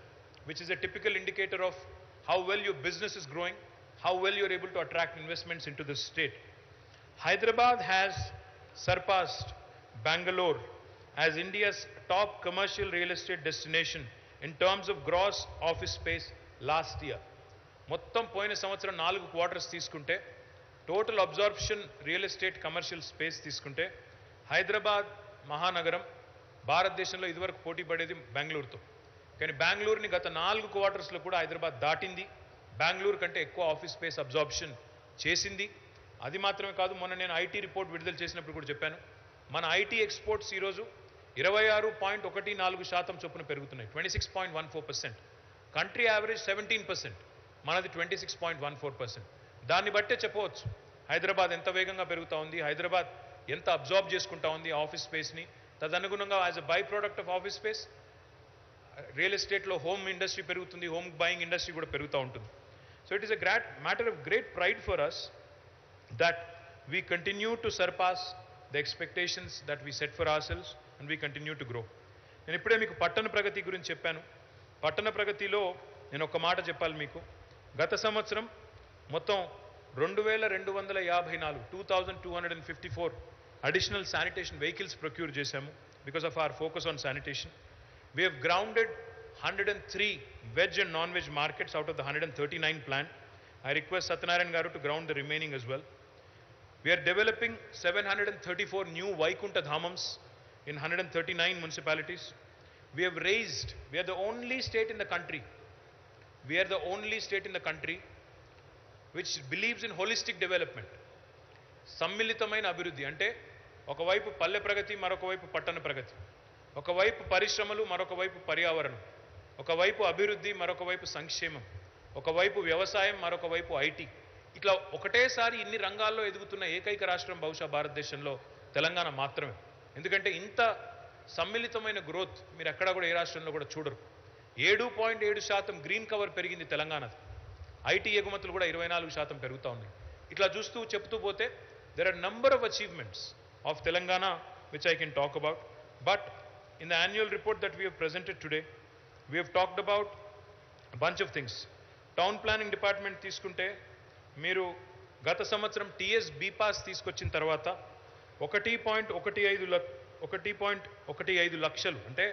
which is a typical indicator of how well your business is growing, how well you're able to attract investments into the state, Hyderabad has surpassed Bangalore as India's top commercial real estate destination in terms of gross office space last year. మొత్తం పోయిన సంవత్సరం 4 quarters తీసుకుంటే total absorption real estate commercial space తీసుకుంటే హైదరాబాద్ మహానగరం భారతదేశంలో ఇదివరకు పోటీ పడేది బెంగళూరుతో. కానీ బెంగళూరుని గత 4 క్వార్టర్స్లో కూడా హైదరాబాద్ దాటింది. బెంగళూరు కంటే ఎక్కువ ఆఫీస్ స్పేస్ అబ్జార్ప్షన్ చేసింది. అది మాత్రమే కాదు, మొన్న నేను ఐటీ రిపోర్ట్ విడుదల చేసినప్పుడు కూడా చెప్పాను, మన ఐటీ ఎక్స్పోర్ట్స్ ఈరోజు 26.14% చొప్పున పెరుగుతున్నాయి, 26.14%. కంట్రీ యావరేజ్ 17%, మనది 26.14%. దాన్ని బట్టే చెప్పవచ్చు హైదరాబాద్ ఎంత వేగంగా పెరుగుతూ ఉంది, హైదరాబాద్ ఎంత అబ్జార్బ్ చేసుకుంటా ఉంది ఆఫీస్ స్పేస్ని. తదనుగుణంగా as a by product of office space real ఎస్టేట్లో హోమ్ ఇండస్ట్రీ పెరుగుతుంది, హోమ్ బయింగ్ ఇండస్ట్రీ కూడా పెరుగుతూ ఉంటుంది. So it is a matter of great pride for us that we continue to surpass the expectations that we set for ourselves and we continue to grow. నేను ఇప్పుడే మీకు పట్టణ ప్రగతి గురించి చెప్పాను. పట్టణ ప్రగతిలో నేను ఒక మాట చెప్పాలి మీకు. గత సంవత్సరం మొత్తం 2254 2254 అడిషనల్ శానిటేషన్ వెహికల్స్ ప్రొక్యూర్ చేశాము because of our focus on sanitation. We have grounded 103 veg and non-veg markets out of the 139 planned. I request Satyanarayan Garu to ground the remaining as well. We are developing 734 new Vaikunta Dhamams in 139 municipalities. We have raised, we are the only state in the country, we are the only state in the country which believes in holistic development. సమ్మిళితమైన అభివృద్ధి అంటే ఒకవైపు పల్లె ప్రగతి, మరొక వైపు పట్టణ ప్రగతి, ఒకవైపు పరిశ్రమలు, మరొక వైపు పర్యావరణం, ఒకవైపు అభివృద్ధి, మరొక వైపు సంక్షేమం, ఒకవైపు వ్యవసాయం, మరొక వైపు ఐటీ. ఇట్లా ఒకటేసారి ఇన్ని రంగాల్లో ఎదుగుతున్న ఏకైక రాష్ట్రం బహుశా భారతదేశంలో తెలంగాణ మాత్రమే. ఎందుకంటే ఇంత సమ్మిళితమైన గ్రోత్ మీరు ఎక్కడా కూడా ఏ రాష్ట్రంలో కూడా చూడరు. 7.7% గ్రీన్ కవర్ పెరిగింది తెలంగాణది. ఐటీ ఎగుమతులు కూడా 24% పెరుగుతూ ఉన్నాయి. ఇట్లా చూస్తూ చెప్తూ పోతే there are number of achievements of Telangana which I can talk about. But in the annual report that we have presented today we have talked about bunch of things. Town planning department తీసుకుంటే మీరు గత సంవత్సరం TS bPASS తీసుకొచ్చిన తర్వాత 1.15 లక్షలు అంటే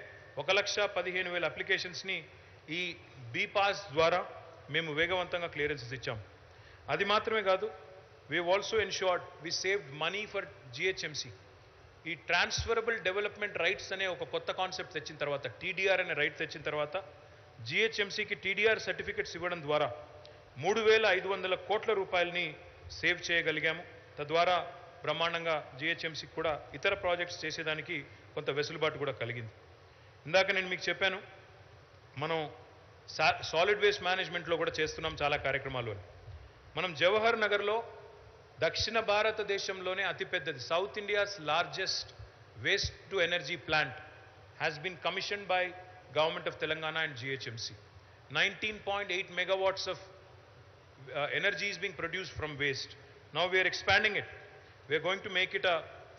1,15,000 అప్లికేషన్స్ని ఈ బీపాస్ ద్వారా మేము వేగవంతంగా క్లియరెన్సెస్ ఇచ్చాం. అది మాత్రమే కాదు, we also ensured we saved money for GHMC. ఈ ట్రాన్స్ఫరబుల్ డెవలప్మెంట్ రైట్స్ అనే ఒక కొత్త కాన్సెప్ట్ తెచ్చిన తర్వాత, టీడీఆర్ అనే రైట్ తెచ్చిన తర్వాత జిహెచ్ఎంసీకి టీడీఆర్ సర్టిఫికెట్స్ ఇవ్వడం ద్వారా 3,500 కోట్ల రూపాయలని సేవ్ చేయగలిగాము. తద్వారా బ్రహ్మాండంగా జిహెచ్ఎంసీకి కూడా ఇతర ప్రాజెక్ట్స్ చేసేదానికి కొంత వెసులుబాటు కూడా కలిగింది. ఇందాక నేను మీకు చెప్పాను మనం సాలిడ్ వేస్ట్ మేనేజ్మెంట్లో కూడా చేస్తున్నాం చాలా కార్యక్రమాలు అని. మనం జవహర్ నగర్లో దక్షిణ భారతదేశంలోనే అతిపెద్దది, south India's largest waste to energy plant has been commissioned by government of Telangana and GHMC. 19.8 megawatts of energy is being produced from waste. Now we are expanding it. We are going to make it a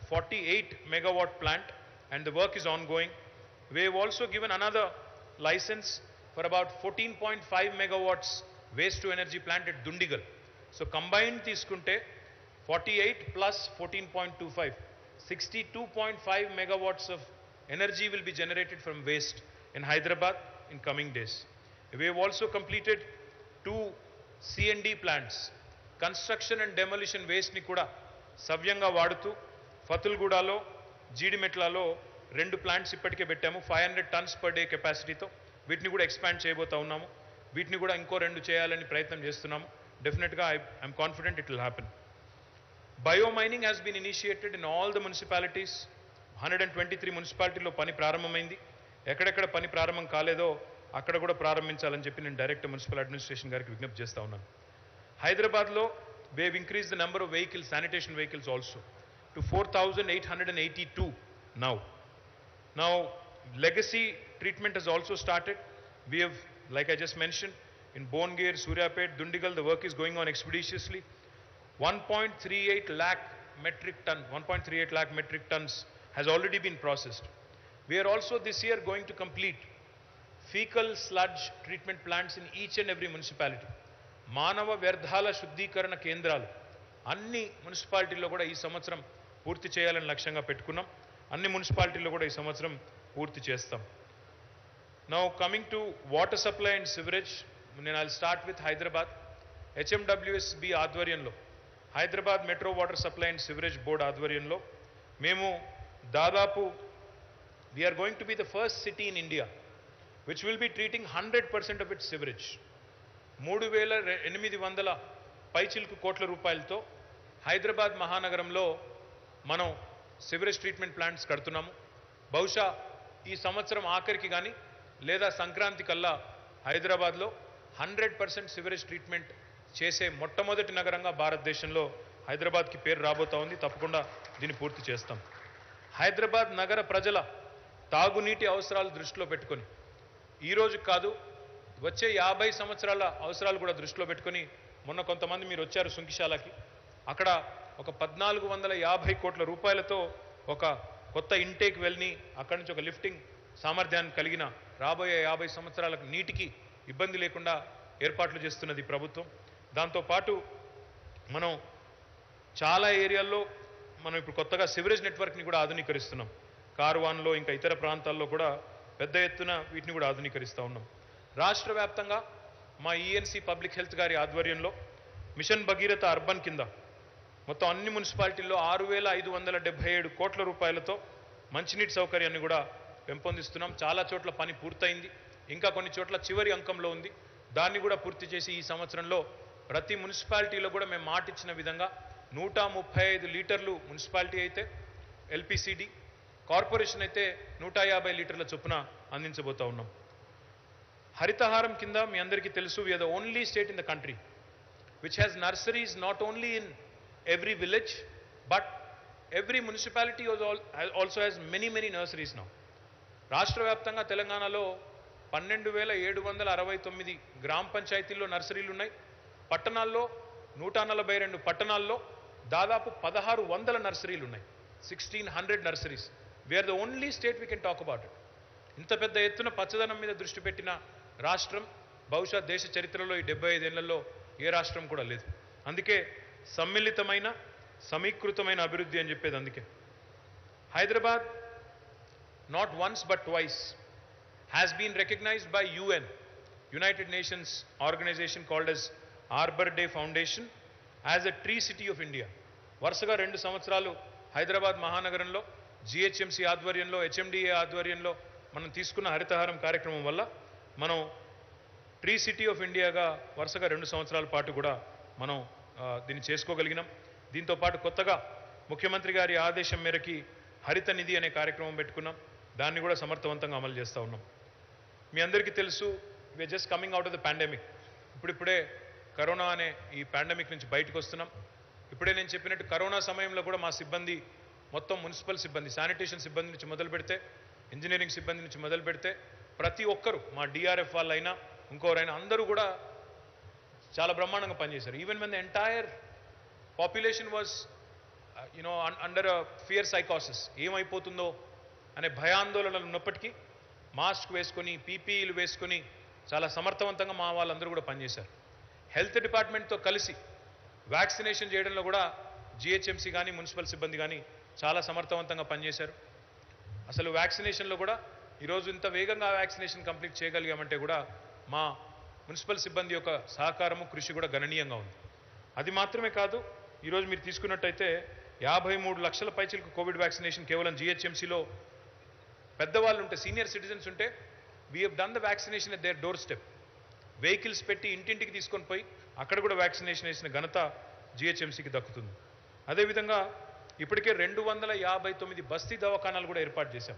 48 megawatt plant and the work is ongoing. We have also given another license for about 14.5 megawatts waste to energy plant at Dundigal. So combined తీసుకుంటే 48 plus 14.25, 62.5 megawatts of energy will be generated from waste in Hyderabad in coming days. We have also completed 2 C&D plants. Construction and demolition waste ni kuda సవ్యంగా వాడుతూ ఫతుల్గూడలో, జీడిమెట్లలో 2 plants ఇప్పటికే పెట్టాము 500 tons per day కెపాసిటీతో. వీటిని కూడా expand చేయబోతా ఉన్నాము. వీటిని కూడా ఇంకో 2 చేయాలని ప్రయత్నం చేస్తున్నాము. డెఫినెట్గా I'm confident it will happen. Bio mining has been initiated in all the municipalities. 123 మున్సిపాలిటీలో పని ప్రారంభమైంది. ఎక్కడెక్కడ పని ప్రారంభం కాలేదో అక్కడ కూడా ప్రారంభించాలని చెప్పి నేను డైరెక్ట్ మున్సిపల్ అడ్మినిస్ట్రేషన్ గారికి విజ్ఞప్తి చేస్తా ఉన్నాను. హైదరాబాద్లో we have increased the number of vehicles, sanitation vehicles also, to 4,882 now. Now, legacy treatment has also started. We have, like I just mentioned, in Bongir, Suryapet, Dundigal, the work is going on expeditiously. 1.38 lakh metric ton, 1.38 lakh metric tons has already been processed. We are also this year going to complete fecal sludge treatment plants in each and every municipality. మానవ వ్యర్థాల శుద్ధీకరణ కేంద్రాలు అన్ని మున్సిపాలిటీల్లో కూడా ఈ సంవత్సరం పూర్తి చేయాలని లక్ష్యంగా పెట్టుకున్నాం. అన్ని మున్సిపాలిటీల్లో కూడా ఈ సంవత్సరం పూర్తి చేస్తాం. Now coming to water supply and sewerage, I'll start with Hyderabad. HMWSB ఆధ్వర్యంలో Hyderabad metro water supply and sewerage board ఆధ్వర్యంలో మేము దాదాపు we are going to be the first city in India which will be treating 100% of its sewerage. 3,800 పైచిలుకు కోట్ల రూపాయలతో హైదరాబాద్ మహానగరంలో మనం sewerage treatment plants కడుతున్నాము. బహుశా ఈ సంవత్సరం ఆఖరికి కానీ లేదా సంక్రాంతి కల్లా హైదరాబాద్లో 100% సివరేజ్ ట్రీట్మెంట్ చేసే మొట్టమొదటి నగరంగా భారతదేశంలో హైదరాబాద్కి పేరు రాబోతా ఉంది. తప్పకుండా దీన్ని పూర్తి చేస్తాం. హైదరాబాద్ నగర ప్రజల తాగునీటి అవసరాలు దృష్టిలో పెట్టుకొని ఈరోజు కాదు వచ్చే 50 సంవత్సరాల అవసరాలు కూడా దృష్టిలో పెట్టుకొని మొన్న కొంతమంది మీరు వచ్చారు సుంకిశాలకి. అక్కడ ఒక 1450 కోట్ల రూపాయలతో ఒక కొత్త ఇంటేక్ వెల్ని అక్కడి నుంచి ఒక లిఫ్టింగ్ సామర్థ్యాన్ని కలిగిన రాబోయే 50 సంవత్సరాలకు నీటికి ఇబ్బంది లేకుండా ఏర్పాట్లు చేస్తున్నది ప్రభుత్వం. దాంతోపాటు మనం చాలా ఏరియాల్లో మనం ఇప్పుడు కొత్తగా సివరేజ్ నెట్వర్క్ని కూడా ఆధునీకరిస్తున్నాం. కార్వాన్లో ఇంకా ఇతర ప్రాంతాల్లో కూడా పెద్ద ఎత్తున వీటిని కూడా ఆధునీకరిస్తూ ఉన్నాం. రాష్ట్ర వ్యాప్తంగా మా ఈఎన్సీ పబ్లిక్ హెల్త్ గారి ఆధ్వర్యంలో మిషన్ భగీరథ అర్బన్ కింద మొత్తం అన్ని మున్సిపాలిటీల్లో 6,577 కోట్ల రూపాయలతో మంచినీటి సౌకర్యాన్ని కూడా పెంపొందిస్తున్నాం. చాలా చోట్ల పని పూర్తయింది, ఇంకా కొన్ని చోట్ల చివరి అంకంలో ఉంది. దాన్ని కూడా పూర్తి చేసి ఈ సంవత్సరంలో ప్రతి మున్సిపాలిటీలో కూడా మేము మాట ఇచ్చిన విధంగా 135 లీటర్లు మున్సిపాలిటీ అయితే ఎల్పిసిడి, కార్పొరేషన్ అయితే 150 లీటర్ల చొప్పున అందించబోతా ఉన్నాం. హరితహారం కింద మీ అందరికీ తెలుసు, we are the only state in the country which has nurseries not only in every village but every municipality also has many nurseries now. రాష్ట్ర వ్యాప్తంగా తెలంగాణలో 12,769 గ్రామ పంచాయతీల్లో నర్సరీలు ఉన్నాయి. పట్టణాల్లో 142 పట్టణాల్లో దాదాపు 1,600 నర్సరీలు ఉన్నాయి. 1,600 nurseries. We're the only state we can talk about it. ఇంత పెద్ద ఎత్తున పచ్చదనం మీద దృష్టి పెట్టిన రాష్ట్రం బహుశా దేశ చరిత్రలో ఈ 75 ఏళ్లలో ఏ రాష్ట్రం కూడా లేదు. అందుకే సమ్మిళితమైన సమీకృతమైన అభివృద్ధి అని చెప్పేది. అందుకే Hyderabad not once but twice has been recognized by UN, United Nations organization called as Arbor Day Foundation, as a tree city of India. వరుసగా 2 సంవత్సరాలు హైదరాబాద్ మహానగరంలో జిహెచ్ఎంసీ ఆధ్వర్యంలో హెచ్ఎండిఏ ఆధ్వర్యంలో మనం తీసుకున్న హరితహారం కార్యక్రమం వల్ల మనం ట్రీ సిటీ ఆఫ్ ఇండియాగా వరుసగా 2 సంవత్సరాల పాటు కూడా మనం దీన్ని చేసుకోగలిగినాం. దీంతో పాటు కొత్తగా ముఖ్యమంత్రి గారి ఆదేశం మేరకి హరిత నిధి అనే కార్యక్రమం పెట్టుకున్నాం. దాన్ని కూడా సమర్థవంతంగా అమలు చేస్తూ ఉన్నాం. మీ అందరికీ తెలుసు, we're just coming out of the pandemic. ఇప్పుడిప్పుడే కరోనా అనే ఈ పాండమిక్ నుంచి బయటకు వస్తున్నాం. ఇప్పుడే నేను చెప్పినట్టు కరోనా సమయంలో కూడా మా సిబ్బంది మొత్తం మున్సిపల్ సిబ్బంది, శానిటేషన్ సిబ్బంది నుంచి మొదలు పెడితే, ఇంజనీరింగ్ సిబ్బంది నుంచి మొదలు పెడితే ప్రతి ఒక్కరు, మా డిఆర్ఎఫ్ వాళ్ళైనా ఇంకోరైనా అందరూ కూడా చాలా బ్రహ్మాండంగా పనిచేశారు. Even when the entire population was under fear సైకాసిస్, ఏమైపోతుందో అనే భయాందోళనలు ఉన్నప్పటికీ మాస్క్ వేసుకొని పీపీఈలు వేసుకొని చాలా సమర్థవంతంగా మా వాళ్ళందరూ కూడా పనిచేశారు. హెల్త్ డిపార్ట్మెంట్తో కలిసి వ్యాక్సినేషన్ చేయడంలో కూడా జిహెచ్ఎంసీ కానీ మున్సిపల్ సిబ్బంది కానీ చాలా సమర్థవంతంగా పనిచేశారు. అసలు వ్యాక్సినేషన్లో కూడా ఈరోజు ఇంత వేగంగా వ్యాక్సినేషన్ కంప్లీట్ చేయగలిగామంటే కూడా మా మున్సిపల్ సిబ్బంది యొక్క సహకారము, కృషి కూడా గణనీయంగా ఉంది. అది మాత్రమే కాదు, ఈరోజు మీరు తీసుకున్నట్టయితే 53 లక్షల పైచిలకు కోవిడ్ వ్యాక్సినేషన్ కేవలం జిహెచ్ఎంసీలో పెద్దవాళ్ళు ఉంటే, సీనియర్ సిటిజన్స్ ఉంటే we have done the vaccination at their door step. Vehicles పెట్టి ఇంటింటికి తీసుకొని పోయి అక్కడ కూడా వ్యాక్సినేషన్ వేసిన ఘనత జిహెచ్ఎంసీకి దక్కుతుంది. అదేవిధంగా ఇప్పటికే 259 బస్తీ దవాఖానాలు కూడా ఏర్పాటు చేశాం.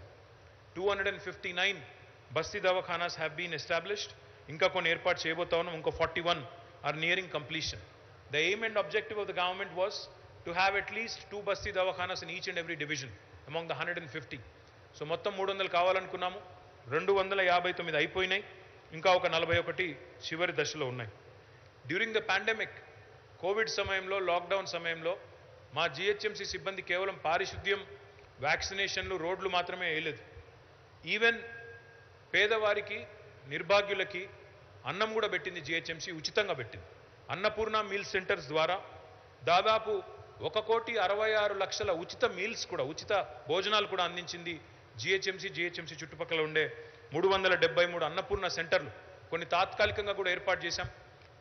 259 బస్తీ దవాఖానాస్ హ్యావ్ బీన్ ఎస్టాబ్లిష్డ్. ఇంకా కొన్ని ఏర్పాటు చేయబోతా ఉన్నాం. ఇంకో 41 are nearing completion. The aim and objective of the government was to have at least 2 Basti Dawakhanas in each and every division among the 150. So మొత్తం 300 కావాలనుకున్నాము. 259 అయిపోయినాయి. ఇంకా ఒక 41 చివరి దశలో ఉన్నాయి. డ్యూరింగ్ ద పాండమిక్ కోవిడ్ సమయంలో లాక్డౌన్ సమయంలో మా జిహెచ్ఎంసీ సిబ్బంది కేవలం పారిశుద్ధ్యం, వ్యాక్సినేషన్లు, రోడ్లు మాత్రమే వేయలేదు. ఈవెన్ పేదవారికి, నిర్భాగ్యులకి అన్నం కూడా పెట్టింది జిహెచ్ఎంసీ, ఉచితంగా పెట్టింది. అన్నపూర్ణ మీల్ సెంటర్స్ ద్వారా దాదాపు 1,66,00,000 ఉచిత మీల్స్ కూడా, ఉచిత భోజనాలు కూడా అందించింది జిహెచ్ఎంసీ చుట్టుపక్కల ఉండే 373 అన్నపూర్ణ సెంటర్లు. కొన్ని తాత్కాలికంగా కూడా ఏర్పాటు చేశాం,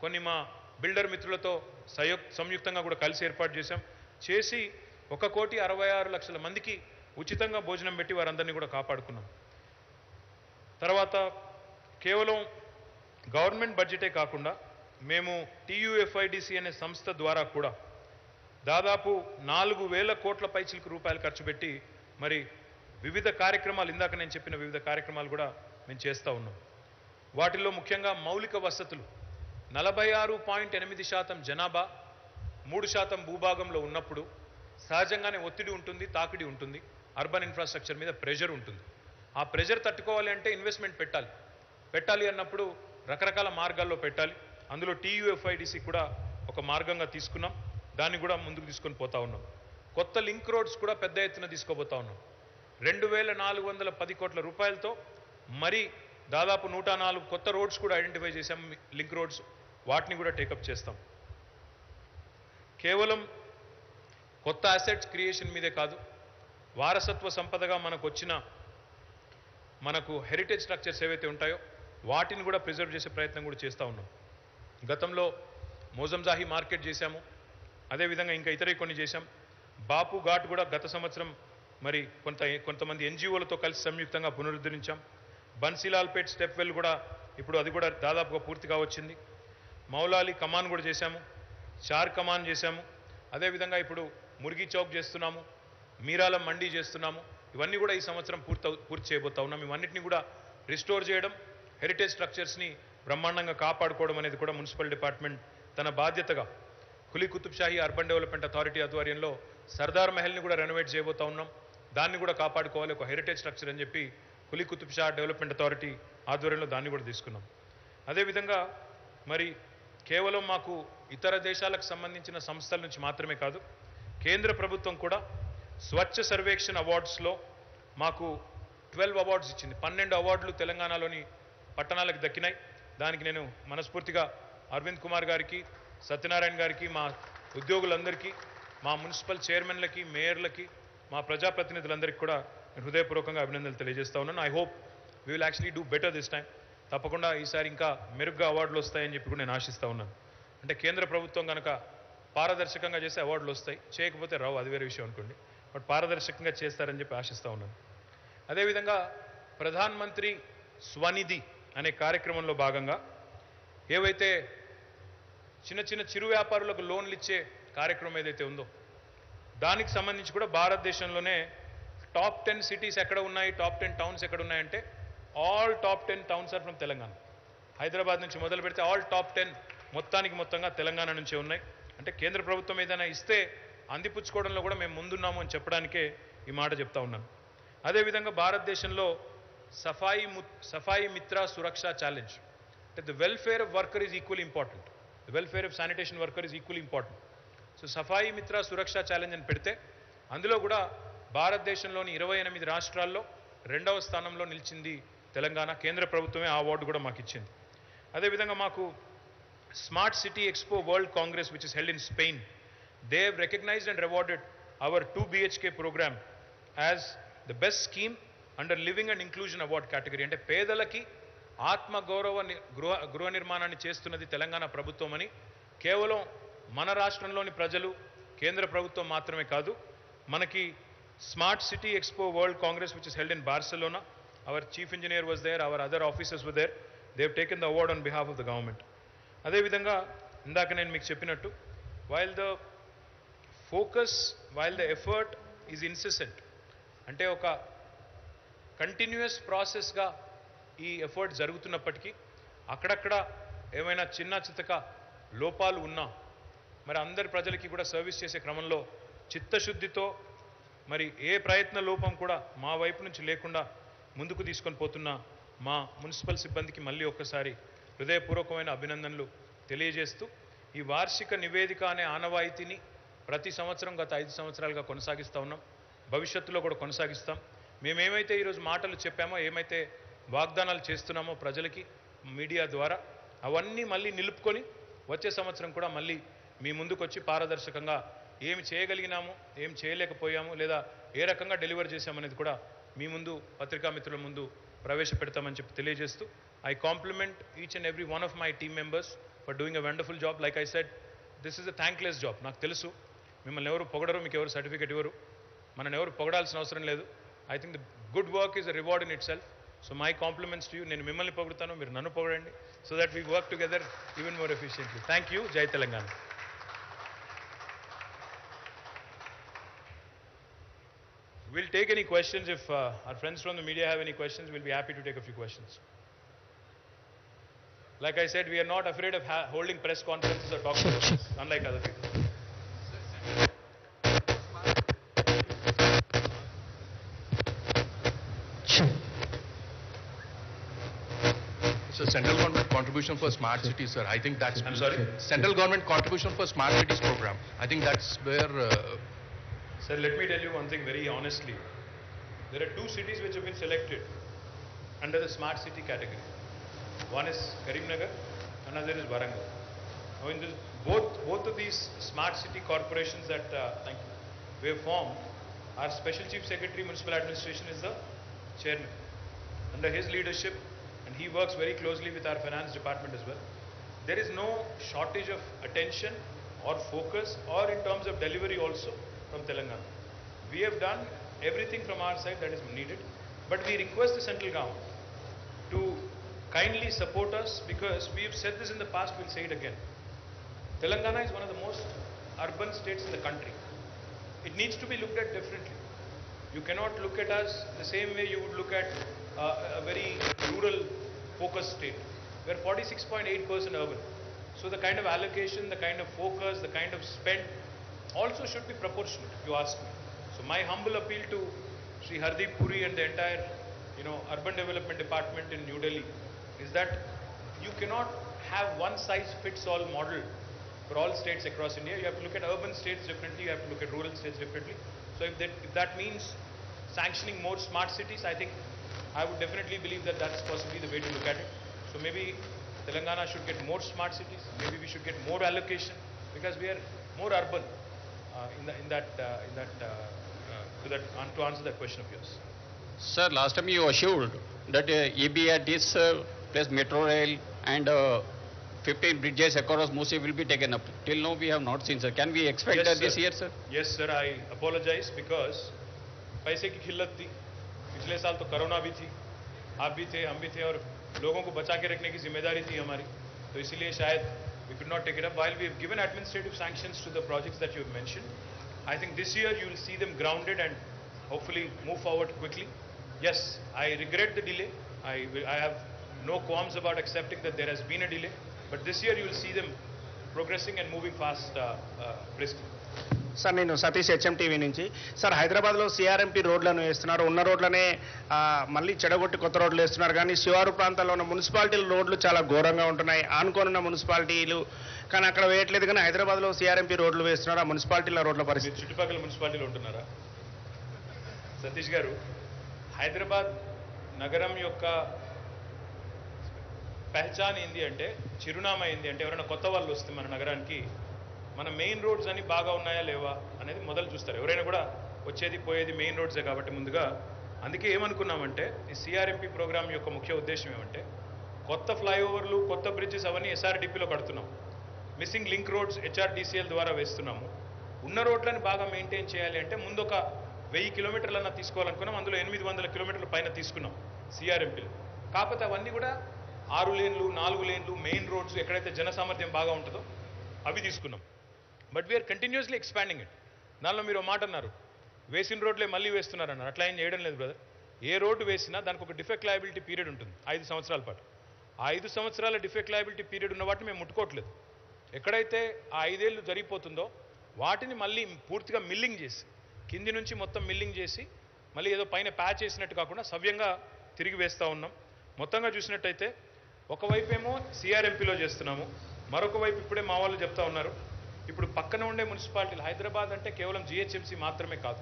కొన్ని మా బిల్డర్ మిత్రులతో సంయుక్తంగా కూడా కలిసి ఏర్పాటు చేశాం. చేసి 1,66,00,000 మందికి ఉచితంగా భోజనం పెట్టి వారందరినీ కూడా కాపాడుకున్నాం. తర్వాత కేవలం గవర్నమెంట్ బడ్జెటే కాకుండా మేము TUFIDC అనే సంస్థ ద్వారా కూడా దాదాపు 4,000 కోట్ల పైచిలకు రూపాయలు ఖర్చు పెట్టి మరి వివిధ కార్యక్రమాలు, ఇందాక నేను చెప్పిన వివిధ కార్యక్రమాలు కూడా మేము చేస్తూ ఉన్నాం. వాటిల్లో ముఖ్యంగా మౌలిక వసతులు 46.8% జనాభా 3% భూభాగంలో ఉన్నప్పుడు సహజంగానే ఒత్తిడి ఉంటుంది, తాకిడి ఉంటుంది, అర్బన్ ఇన్ఫ్రాస్ట్రక్చర్ మీద ప్రెషర్ ఉంటుంది. ఆ ప్రెషర్ తట్టుకోవాలి అంటే ఇన్వెస్ట్మెంట్ పెట్టాలి అన్నప్పుడు రకరకాల మార్గాల్లో పెట్టాలి. అందులో TUFIDC కూడా ఒక మార్గంగా తీసుకున్నాం, దాన్ని కూడా ముందుకు తీసుకొని పోతా ఉన్నాం. కొత్త లింక్ రోడ్స్ కూడా పెద్ద ఎత్తున తీసుకోబోతా ఉన్నాం. 2,410 కోట్ల రూపాయలతో మరి దాదాపు 104 కొత్త రోడ్స్ కూడా ఐడెంటిఫై చేశాం, లింక్ రోడ్స్. వాటిని కూడా టేకప్ చేస్తాం. కేవలం కొత్త అసెట్స్ క్రియేషన్ మీదే కాదు, వారసత్వ సంపదగా మనకు హెరిటేజ్ స్ట్రక్చర్స్ ఏవైతే ఉంటాయో వాటిని కూడా ప్రిజర్వ్ చేసే ప్రయత్నం కూడా చేస్తూ ఉన్నాం. గతంలో మోజంజాహి మార్కెట్ చేశాము, అదేవిధంగా ఇంకా ఇతర కొన్ని చేశాం. బాపు ఘాట్ కూడా గత సంవత్సరం మరి కొంతమంది NGOలతో కలిసి సంయుక్తంగా పునరుద్ధరించాం. బన్సీలాల్పేట్ స్టెప్ వెల్ కూడా ఇప్పుడు అది కూడా దాదాపుగా పూర్తిగా వచ్చింది. మౌలాలి కమాన్ కూడా చేశాము, చార్ కమాన్ చేశాము. అదేవిధంగా ఇప్పుడు మురిగి చౌక్ చేస్తున్నాము, మీరాలం మండీ చేస్తున్నాము. ఇవన్నీ కూడా ఈ సంవత్సరం పూర్తి చేయబోతా ఉన్నాం. ఇవన్నిటిని కూడా రిస్టోర్ చేయడం, హెరిటేజ్ స్ట్రక్చర్స్ని బ్రహ్మాండంగా కాపాడుకోవడం అనేది కూడా మున్సిపల్ డిపార్ట్మెంట్ తన బాధ్యతగా Quli Qutub Shahi urban development authority ఆధ్వర్యంలో సర్దార్ మహల్ని కూడా రెనోవేట్ చేయబోతా ఉన్నాం. దాన్ని కూడా కాపాడుకోవాలి, ఒక హెరిటేజ్ స్ట్రక్చర్ అని చెప్పి కులీ కుతుబ్ షా డెవలప్మెంట్ అథారిటీ ఆధ్వర్యంలో దాన్ని కూడా తీసుకున్నాం. అదేవిధంగా మరి కేవలం మాకు ఇతర దేశాలకు సంబంధించిన సంస్థల నుంచి మాత్రమే కాదు, కేంద్ర ప్రభుత్వం కూడా స్వచ్ఛ సర్వేక్షణ్ అవార్డ్స్లో మాకు 12 అవార్డ్స్ ఇచ్చింది. 12 అవార్డులు తెలంగాణలోని పట్టణాలకు దక్కినాయి. దానికి నేను మనస్ఫూర్తిగా అరవింద్ కుమార్ గారికి, సత్యనారాయణ గారికి, మా ఉద్యోగులందరికీ, మా మున్సిపల్ చైర్మన్లకి, మేయర్లకి, మా ప్రజాప్రతినిధులందరికీ కూడా హృదయపూర్వకంగా అభినందనలు తెలియజేస్తా ఉన్నాను. I hope we will actually do better this time. తప్పకుండా ఈసారి ఇంకా మెరుగ్గా అవార్డులు వస్తాయని చెప్పి కూడా నేను ఆశిస్తూ ఉన్నాను. అంటే కేంద్ర ప్రభుత్వం కనుక పారదర్శకంగా చేస్తే అవార్డులు వస్తాయి, చేయకపోతే రావు, అది వేరే విషయం అనుకోండి. బట్ పారదర్శకంగా చేస్తారని చెప్పి ఆశిస్తూ ఉన్నాను. అదేవిధంగా ప్రధాన్ మంత్రి స్వనిధి అనే కార్యక్రమంలో భాగంగా ఏవైతే చిన్న చిరు వ్యాపారులకు లోన్లు ఇచ్చే కార్యక్రమం ఏదైతే ఉందో దానికి సంబంధించి కూడా భారతదేశంలోనే టాప్ 10 సిటీస్ ఎక్కడ ఉన్నాయి, టాప్ 10 టౌన్స్ ఎక్కడ ఉన్నాయంటే all top 10 towns or from Telangana. Hyderabad నుంచి మొదలు పెడితే ఆల్ టాప్ 10 మొత్తంగా తెలంగాణ నుంచే ఉన్నాయి. అంటే కేంద్ర ప్రభుత్వం ఏదైనా ఇస్తే అందిపుచ్చుకోవడంలో కూడా మేము ముందున్నాము అని చెప్పడానికే ఈ మాట చెప్తా ఉన్నాను. అదేవిధంగా భారతదేశంలో సఫాయి మిత్ర సురక్ష ఛాలెంజ్, అంటే the welfare of worker is equally important, the welfare of sanitation worker is equally important. So Safai Mitra Suraksha challenge అని పెడితే అందులో కూడా భారతదేశంలోని 28 రాష్ట్రాల్లో 2వ స్థానంలో నిలిచింది తెలంగాణ. కేంద్ర ప్రభుత్వమే ఆ అవార్డు కూడా మాకు ఇచ్చింది. అదేవిధంగా మాకు smart city expo world congress which is held in Spain, they have recognised and rewarded our 2 BHK programme as the best scheme under living and inclusion award category. అంటే పేదలకి ఆత్మగౌరవ గృహ నిర్మాణాన్ని చేస్తున్నది తెలంగాణ ప్రభుత్వం అని కేవలం మన రాష్ట్రంలోని ప్రజలు, కేంద్ర ప్రభుత్వం మాత్రమే కాదు, మనకి smart city expo world congress which is held in Barcelona, our chief engineer was there, our other officers were there, they have taken the award on behalf of the government. అదేవిధంగా ఇందాక నేను మీకు చెప్పినట్టు while the effort is incessant, అంటే ఒక continuous ప్రాసెస్గా ఈ effort జరుగుతున్నప్పటికీ అక్కడక్కడ ఏమైనా చిన్న చితక లోపాలు ఉన్నా మరి అందరి ప్రజలకి కూడా సర్వీస్ చేసే క్రమంలో చిత్తశుద్ధితో మరి ఏ ప్రయత్న లోపం కూడా మా వైపు నుంచి లేకుండా ముందుకు తీసుకొని పోతున్న మా మున్సిపల్ సిబ్బందికి మళ్ళీ ఒక్కసారి హృదయపూర్వకమైన అభినందనలు తెలియజేస్తూ ఈ వార్షిక నివేదిక అనే ఆనవాయితీని ప్రతి సంవత్సరం గత 5 సంవత్సరాలుగా కొనసాగిస్తూ ఉన్నాం. భవిష్యత్తులో కూడా కొనసాగిస్తాం. మేమేమైతే ఈరోజు మాటలు చెప్పామో, ఏమైతే వాగ్దానాలు చేస్తున్నామో ప్రజలకి మీడియా ద్వారా, అవన్నీ మళ్ళీ నిలుపుకొని వచ్చే సంవత్సరం కూడా మళ్ళీ మీ ముందుకు వచ్చి పారదర్శకంగా ఏమి చేయగలిగినాము, ఏం చేయలేకపోయాము, లేదా ఏ రకంగా డెలివర్ చేశామనేది కూడా మీ ముందు పత్రికా మిత్రుల ముందు ప్రవేశపెడతామని చెప్పి తెలియజేస్తూ, I complement each and every one of my team members for doing a wonderful job. Like I said, this is a thankless job. నాకు తెలుసు మిమ్మల్ని ఎవరు పొగడరు, మీకు ఎవరు సర్టిఫికేట్ ఇవ్వరు, మనల్ని ఎవరు పొగడాల్సిన అవసరం లేదు. I think the good work is a reward in itself. So my compliments to you. నేను మిమ్మల్ని పొగుడుతాను, మీరు నన్ను పొగడండి, so that we work together even more efficiently. Thank you. జై Telangana. We'll take any questions. If our friends from the media have any questions, we'll be happy to take a few questions. Like I said, we are not afraid of holding press conferences or talk shows, unlike other people. So central government contribution for smart cities, sir. I think that's. I'm sorry? Central government contribution for smart cities program. I think that's where. Sir, let me tell you one thing very honestly. There are 2 cities which have been selected under the smart city category. One is Karimnagar, another is Warangal. Now, in this, both of these smart city corporations that we have formed, our Special Chief Secretary Municipal Administration is the chairman. Under his leadership, and he works very closely with our finance department as well, there is no shortage of attention or focus or in terms of delivery also from Telangana. We have done everything from our side that is needed, but we request the central government to kindly support us, because we have said this in the past, we'll say it again. Telangana is one of the most urban states in the country. It needs to be looked at differently. You cannot look at us the same way you would look at a very rural focused state. We are 46.8% urban. So the kind of allocation, the kind of focus, the kind of spend also should be proportionate, if you ask me. So my humble appeal to Sri Hardeep Puri and the entire, urban development department in New Delhi is that you cannot have one size fits all model for all states across India. You have to look at urban states differently, you have to look at rural states differently. So if that means sanctioning more smart cities, I think I would definitely believe that that's possibly the way to look at it. So maybe Telangana should get more smart cities, maybe we should get more allocation, because we are more urban to answer that question of yours. Sir, last time you assured that ABP plus Metro Rail and 15 bridges across Musi will be taken up. Till now we have not seen, sir. Can we expect Yes, that sir. this year, sir? Yes, sir. I apologize because पैसे की खिल्लत थी. पिछले साल तो corona भी थी, आप भी थे, हम भी थे, और लोगों को बचा के रखने की जिम्मेदारी थी हमारी. तो इसीलिए शायद we could not take it up. While we have given administrative sanctions to the projects that you have mentioned, I think this year you will see them grounded and hopefully move forward quickly. Yes, I regret the delay. I have no qualms about accepting that there has been a delay, but this year you will see them progressing and moving fast briskly. Sir, నేను Satish HMTV నుంచి. Sir, హైదరాబాద్లో CRMP రోడ్లను వేస్తున్నారు, ఉన్న రోడ్లనే మళ్ళీ చెడగొట్టి కొత్త రోడ్లు వేస్తున్నారు, కానీ శివారు ప్రాంతాల్లో ఉన్న మున్సిపాలిటీల రోడ్లు చాలా ఘోరంగా ఉంటున్నాయి. ఆనుకోనున్న మున్సిపాలిటీలు కానీ అక్కడ వేయట్లేదు, కానీ హైదరాబాద్లో CRMP రోడ్లు వేస్తున్నారు. ఆ మున్సిపాలిటీల రోడ్ల పరిస్థితి. చుట్టుపక్కల మున్సిపాలిటీలు ఉంటున్నారా సతీష్ గారు? హైదరాబాద్ నగరం యొక్క పెహచాన్ ఏంది అంటే, చిరునామా ఏంది అంటే, ఎవరైనా కొత్త వాళ్ళు వస్తే మన నగరానికి మన మెయిన్ రోడ్స్ అన్ని బాగా ఉన్నాయా లేవా అనేది మొదలు చూస్తారు. ఎవరైనా కూడా వచ్చేది పోయేది మెయిన్ రోడ్సే కాబట్టి ముందుగా. అందుకే ఏమనుకున్నామంటే, ఈ CRMP ప్రోగ్రామ్ యొక్క ముఖ్య ఉద్దేశం ఏమంటే, కొత్త ఫ్లైఓవర్లు, కొత్త బ్రిడ్జెస్ అవన్నీ SRDPలో కడుతున్నాం. మిస్సింగ్ లింక్ రోడ్స్ HRDCL ద్వారా వేస్తున్నాము. ఉన్న రోడ్లను బాగా మెయింటైన్ చేయాలి అంటే ముందు ఒక 1000 కిలోమీటర్లన్నా తీసుకోవాలనుకున్నాం. అందులో 800 కిలోమీటర్ల పైన తీసుకున్నాం CRMPలో. కాకపోతే అవన్నీ కూడా 6 లేన్లు, 4 లేన్లు మెయిన్ రోడ్స్, ఎక్కడైతే జన సామర్థ్యం బాగా ఉంటుందో అవి తీసుకున్నాం. But we're continuously expanding it. దానిలో మీరు మాట అన్నారు, వేసిన రోడ్లే మళ్ళీ వేస్తున్నారన్నారు. అట్లా ఏం చేయడం లేదు బ్రదర్. ఏ రోడ్డు వేసినా దానికి ఒక డిఫెక్ట్ లయబిలిటీ పీరియడ్ ఉంటుంది 5 సంవత్సరాల పాటు. ఆ 5 సంవత్సరాల డిఫెక్ట్ లయబిలిటీ పీరియడ్ ఉన్న వాటిని మేము ముట్టుకోవట్లేదు. ఎక్కడైతే ఆ 5 ఏళ్ళు జరిగిపోతుందో వాటిని మళ్ళీ పూర్తిగా మిల్లింగ్ చేసి, కింది నుంచి మొత్తం మిల్లింగ్ చేసి, మళ్ళీ ఏదో పైన ప్యాచ్ చేసినట్టు కాకుండా సవ్యంగా తిరిగి వేస్తూ ఉన్నాం. మొత్తంగా చూసినట్టయితే ఒకవైపేమో CRMPలో చేస్తున్నాము, మరొక వైపు ఇప్పుడే మా వాళ్ళు చెప్తా ఉన్నారు, ఇప్పుడు పక్కన ఉండే మున్సిపాలిటీలు, హైదరాబాద్ అంటే కేవలం జిహెచ్ఎంసీ మాత్రమే కాదు,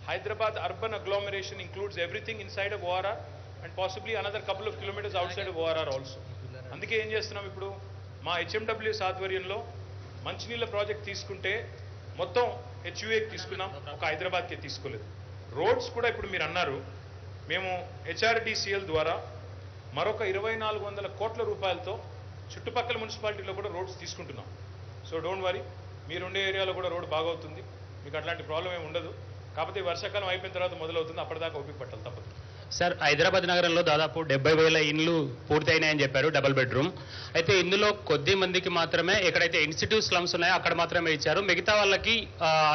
Hyderabad urban agglomeration includes everything inside of ORR and possibly another couple of kilometres outside of ORR also. అందుకే ఏం చేస్తున్నాం, ఇప్పుడు మా హెచ్ఎండబ్ల్యూఎస్ ఆధ్వర్యంలో మంచినీళ్ళ ప్రాజెక్ట్ తీసుకుంటే మొత్తం హెచ్యుఏకి తీసుకున్నాం, ఒక హైదరాబాద్కే తీసుకోలేదు. రోడ్స్ కూడా ఇప్పుడు మీరు అన్నారు, మేము హెచ్ఆర్డిసిఎల్ ద్వారా మరొక 2400 కోట్ల రూపాయలతో చుట్టుపక్కల మున్సిపాలిటీలో కూడా రోడ్స్ తీసుకుంటున్నాం. సో డోంట్ వరీ, మీరుండే ఏరియాలో కూడా రోడ్ బాగవుతుంది, మీకు అట్లాంటి ప్రాబ్లం ఏమి ఉండదు. కాకపోతే వర్షాకాలం అయిపోయిన తర్వాత మొదలవుతుంది, అప్పటిదాకా ఓపిక పట్టాలి, తప్పదు. సార్, హైదరాబాద్ నగరంలో దాదాపు 70,000 ఇండ్లు పూర్తయినాయని చెప్పారు, డబుల్ బెడ్రూమ్. అయితే ఇందులో కొద్ది మందికి మాత్రమే, ఎక్కడైతే ఇన్స్టిట్యూట్ స్లమ్స్ ఉన్నాయో అక్కడ మాత్రమే ఇచ్చారు. మిగతా వాళ్ళకి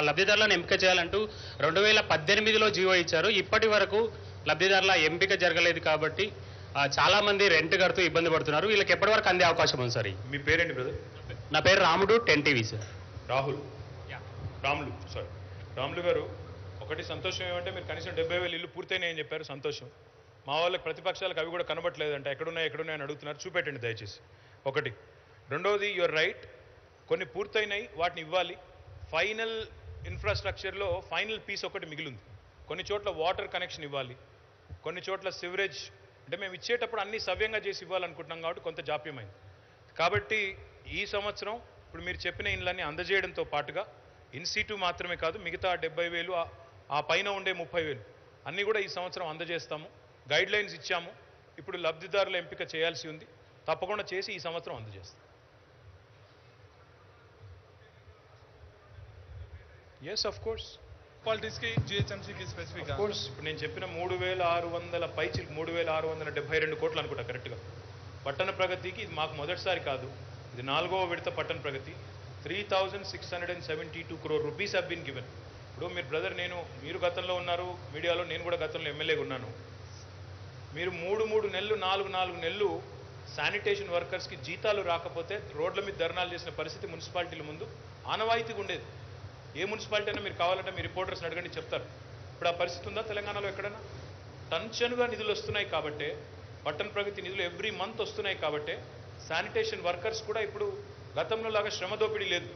లబ్ధిదారులను ఎంపిక చేయాలంటూ 2018లో జీవో ఇచ్చారు. ఇప్పటి వరకు లబ్ధిదారుల ఎంపిక జరగలేదు కాబట్టి చాలా మంది రెంట్ కడుతూ ఇబ్బంది పడుతున్నారు. వీళ్ళకి ఎప్పటి వరకు అందే అవకాశం ఉంది సార్? మీ పేరేంటి బ్రదర్? నా పేరు రాముడు, 10 టీవీ సార్. రాములు గారు, ఒకటి సంతోషం ఏమంటే మీరు కనీసం 70,000 ఇల్లు పూర్తయినాయని చెప్పారు, సంతోషం. మా వాళ్ళకి ప్రతిపక్షాలకు అవి కూడా కనబట్టలేదంట, ఎక్కడున్నాయని అడుగుతున్నారు, చూపెట్టండి దయచేసి. ఒకటి. రెండవది, యువర్ రైట్, కొన్ని పూర్తయినాయి, వాటిని ఇవ్వాలి. ఫైనల్ ఇన్ఫ్రాస్ట్రక్చర్లో ఫైనల్ పీస్ ఒకటి మిగిలింది. కొన్ని చోట్ల వాటర్ కనెక్షన్ ఇవ్వాలి, కొన్ని చోట్ల సివరేజ్, అంటే మేము ఇచ్చేటప్పుడు అన్ని సవ్యంగా చేసి ఇవ్వాలనుకుంటున్నాం కాబట్టి కొంత జాప్యమైంది. కాబట్టి ఈ సంవత్సరం ఇప్పుడు మీరు చెప్పిన ఇండ్లన్నీ అందజేయడంతో పాటుగా ఇన్సిటు మాత్రమే కాదు, మిగతా 70,000, ఆ పైన ఉండే 30,000 అన్నీ కూడా ఈ సంవత్సరం అందజేస్తాము. గైడ్ లైన్స్ ఇచ్చాము. ఇప్పుడు లబ్ధిదారుల ఎంపిక చేయాల్సి ఉంది, తప్పకుండా చేసి ఈ సంవత్సరం అందజేస్తాం. Yes, of course. మున్సిపాలిటీస్కి జిహెచ్ఎంసీకి స్పెసిఫిక్ కోర్స్ ఇప్పుడు నేను చెప్పిన 3,600 పైచి 3,672 కోట్లు అనుకుంటా కరెక్ట్గా. పట్టణ ప్రగతికి ఇది మాకు మొదటిసారి కాదు, ఇది 4వ విడత పట్టణ ప్రగతి. 3,672 crore rupees have been given. ఇప్పుడు మీరు బ్రదర్, మీరు గతంలో ఉన్నారు మీడియాలో, నేను కూడా గతంలో ఎమ్మెల్యేగా ఉన్నాను. మీరు 3 నెలలు 4 నెలలు శానిటేషన్ వర్కర్స్కి జీతాలు రాకపోతే రోడ్ల మీద ధర్నాలు చేసిన పరిస్థితి మున్సిపాలిటీల ముందు ఆనవాయితీగా ఉండేది. ఏ మున్సిపాలిటీ అయినా మీరు కావాలంటే మీ రిపోర్టర్స్ని అడగండి, చెప్తారు. ఇప్పుడు ఆ పరిస్థితి ఉందా తెలంగాణలో ఎక్కడైనా? టంచనుగా నిధులు వస్తున్నాయి కాబట్టే, పట్టణ ప్రగతి నిధులు ఎవ్రీ మంత్ వస్తున్నాయి కాబట్టే శానిటేషన్ వర్కర్స్ కూడా ఇప్పుడు గతంలో లాగా శ్రమ దోపిడీ లేదు.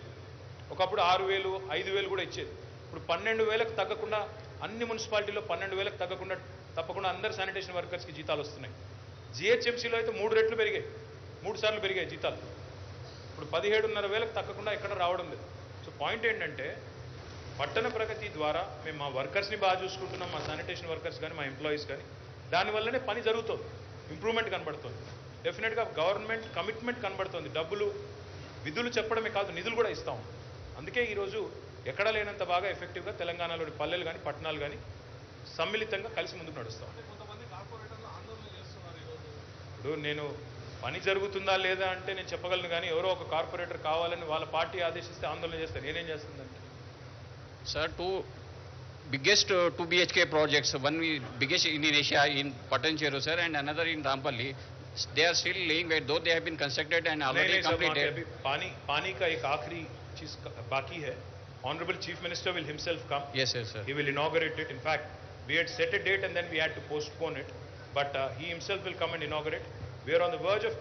ఒకప్పుడు 6,000, 5,000 కూడా ఇచ్చేది. ఇప్పుడు 12,000కు తగ్గకుండా అన్ని మున్సిపాలిటీలో 12,000కు తగ్గకుండా తప్పకుండా అందరు శానిటేషన్ వర్కర్స్కి జీతాలు వస్తున్నాయి. జిహెచ్ఎంసీలో అయితే 3 రెట్లు పెరిగాయి, 3 సార్లు పెరిగాయి జీతాలు. ఇప్పుడు 17,500 తగ్గకుండా ఎక్కడ రావడం లేదు. సో పాయింట్ ఏంటంటే, పట్టణ ప్రగతి ద్వారా మేము మా వర్కర్స్ని బాగా చూసుకుంటున్నాం, మా శానిటేషన్ వర్కర్స్ కానీ మా ఎంప్లాయీస్ కానీ, దానివల్లనే పని జరుగుతుంది, ఇంప్రూవ్మెంట్ కనబడుతుంది. డెఫినెట్గా గవర్నమెంట్ కమిట్మెంట్ కనబడుతుంది. డబ్బులు విధులు చెప్పడమే కాదు, నిధులు కూడా ఇస్తాం. అందుకే ఈరోజు ఎక్కడా లేనంత బాగా ఎఫెక్టివ్గా తెలంగాణలోని పల్లెలు కానీ పట్టణాలు కానీ సమ్మిళితంగా కలిసి ముందుకు నడుస్తాం. ఇప్పుడు నేను పని జరుగుతుందా లేదా అంటే నేను చెప్పగలను, కానీ ఎవరో ఒక కార్పొరేటర్ కావాలని వాళ్ళ పార్టీ ఆదేశిస్తే ఆందోళన చేస్తాను, నేనేం చేస్తుందంటే. Sir, two biggest 2 BHK projects, one biggest in Asia in Patancheru, sir, and another in Rampalli. They are still laying wait, though they have been constructed and already completed. पानी का एक आखिरी चीज बाकी है. Honorable Chief Minister will himself come. Yes, yes, sir. He will inaugurate it. In fact, we had set a date and then we had to postpone it. But he himself will come and inaugurate. We are on the verge of,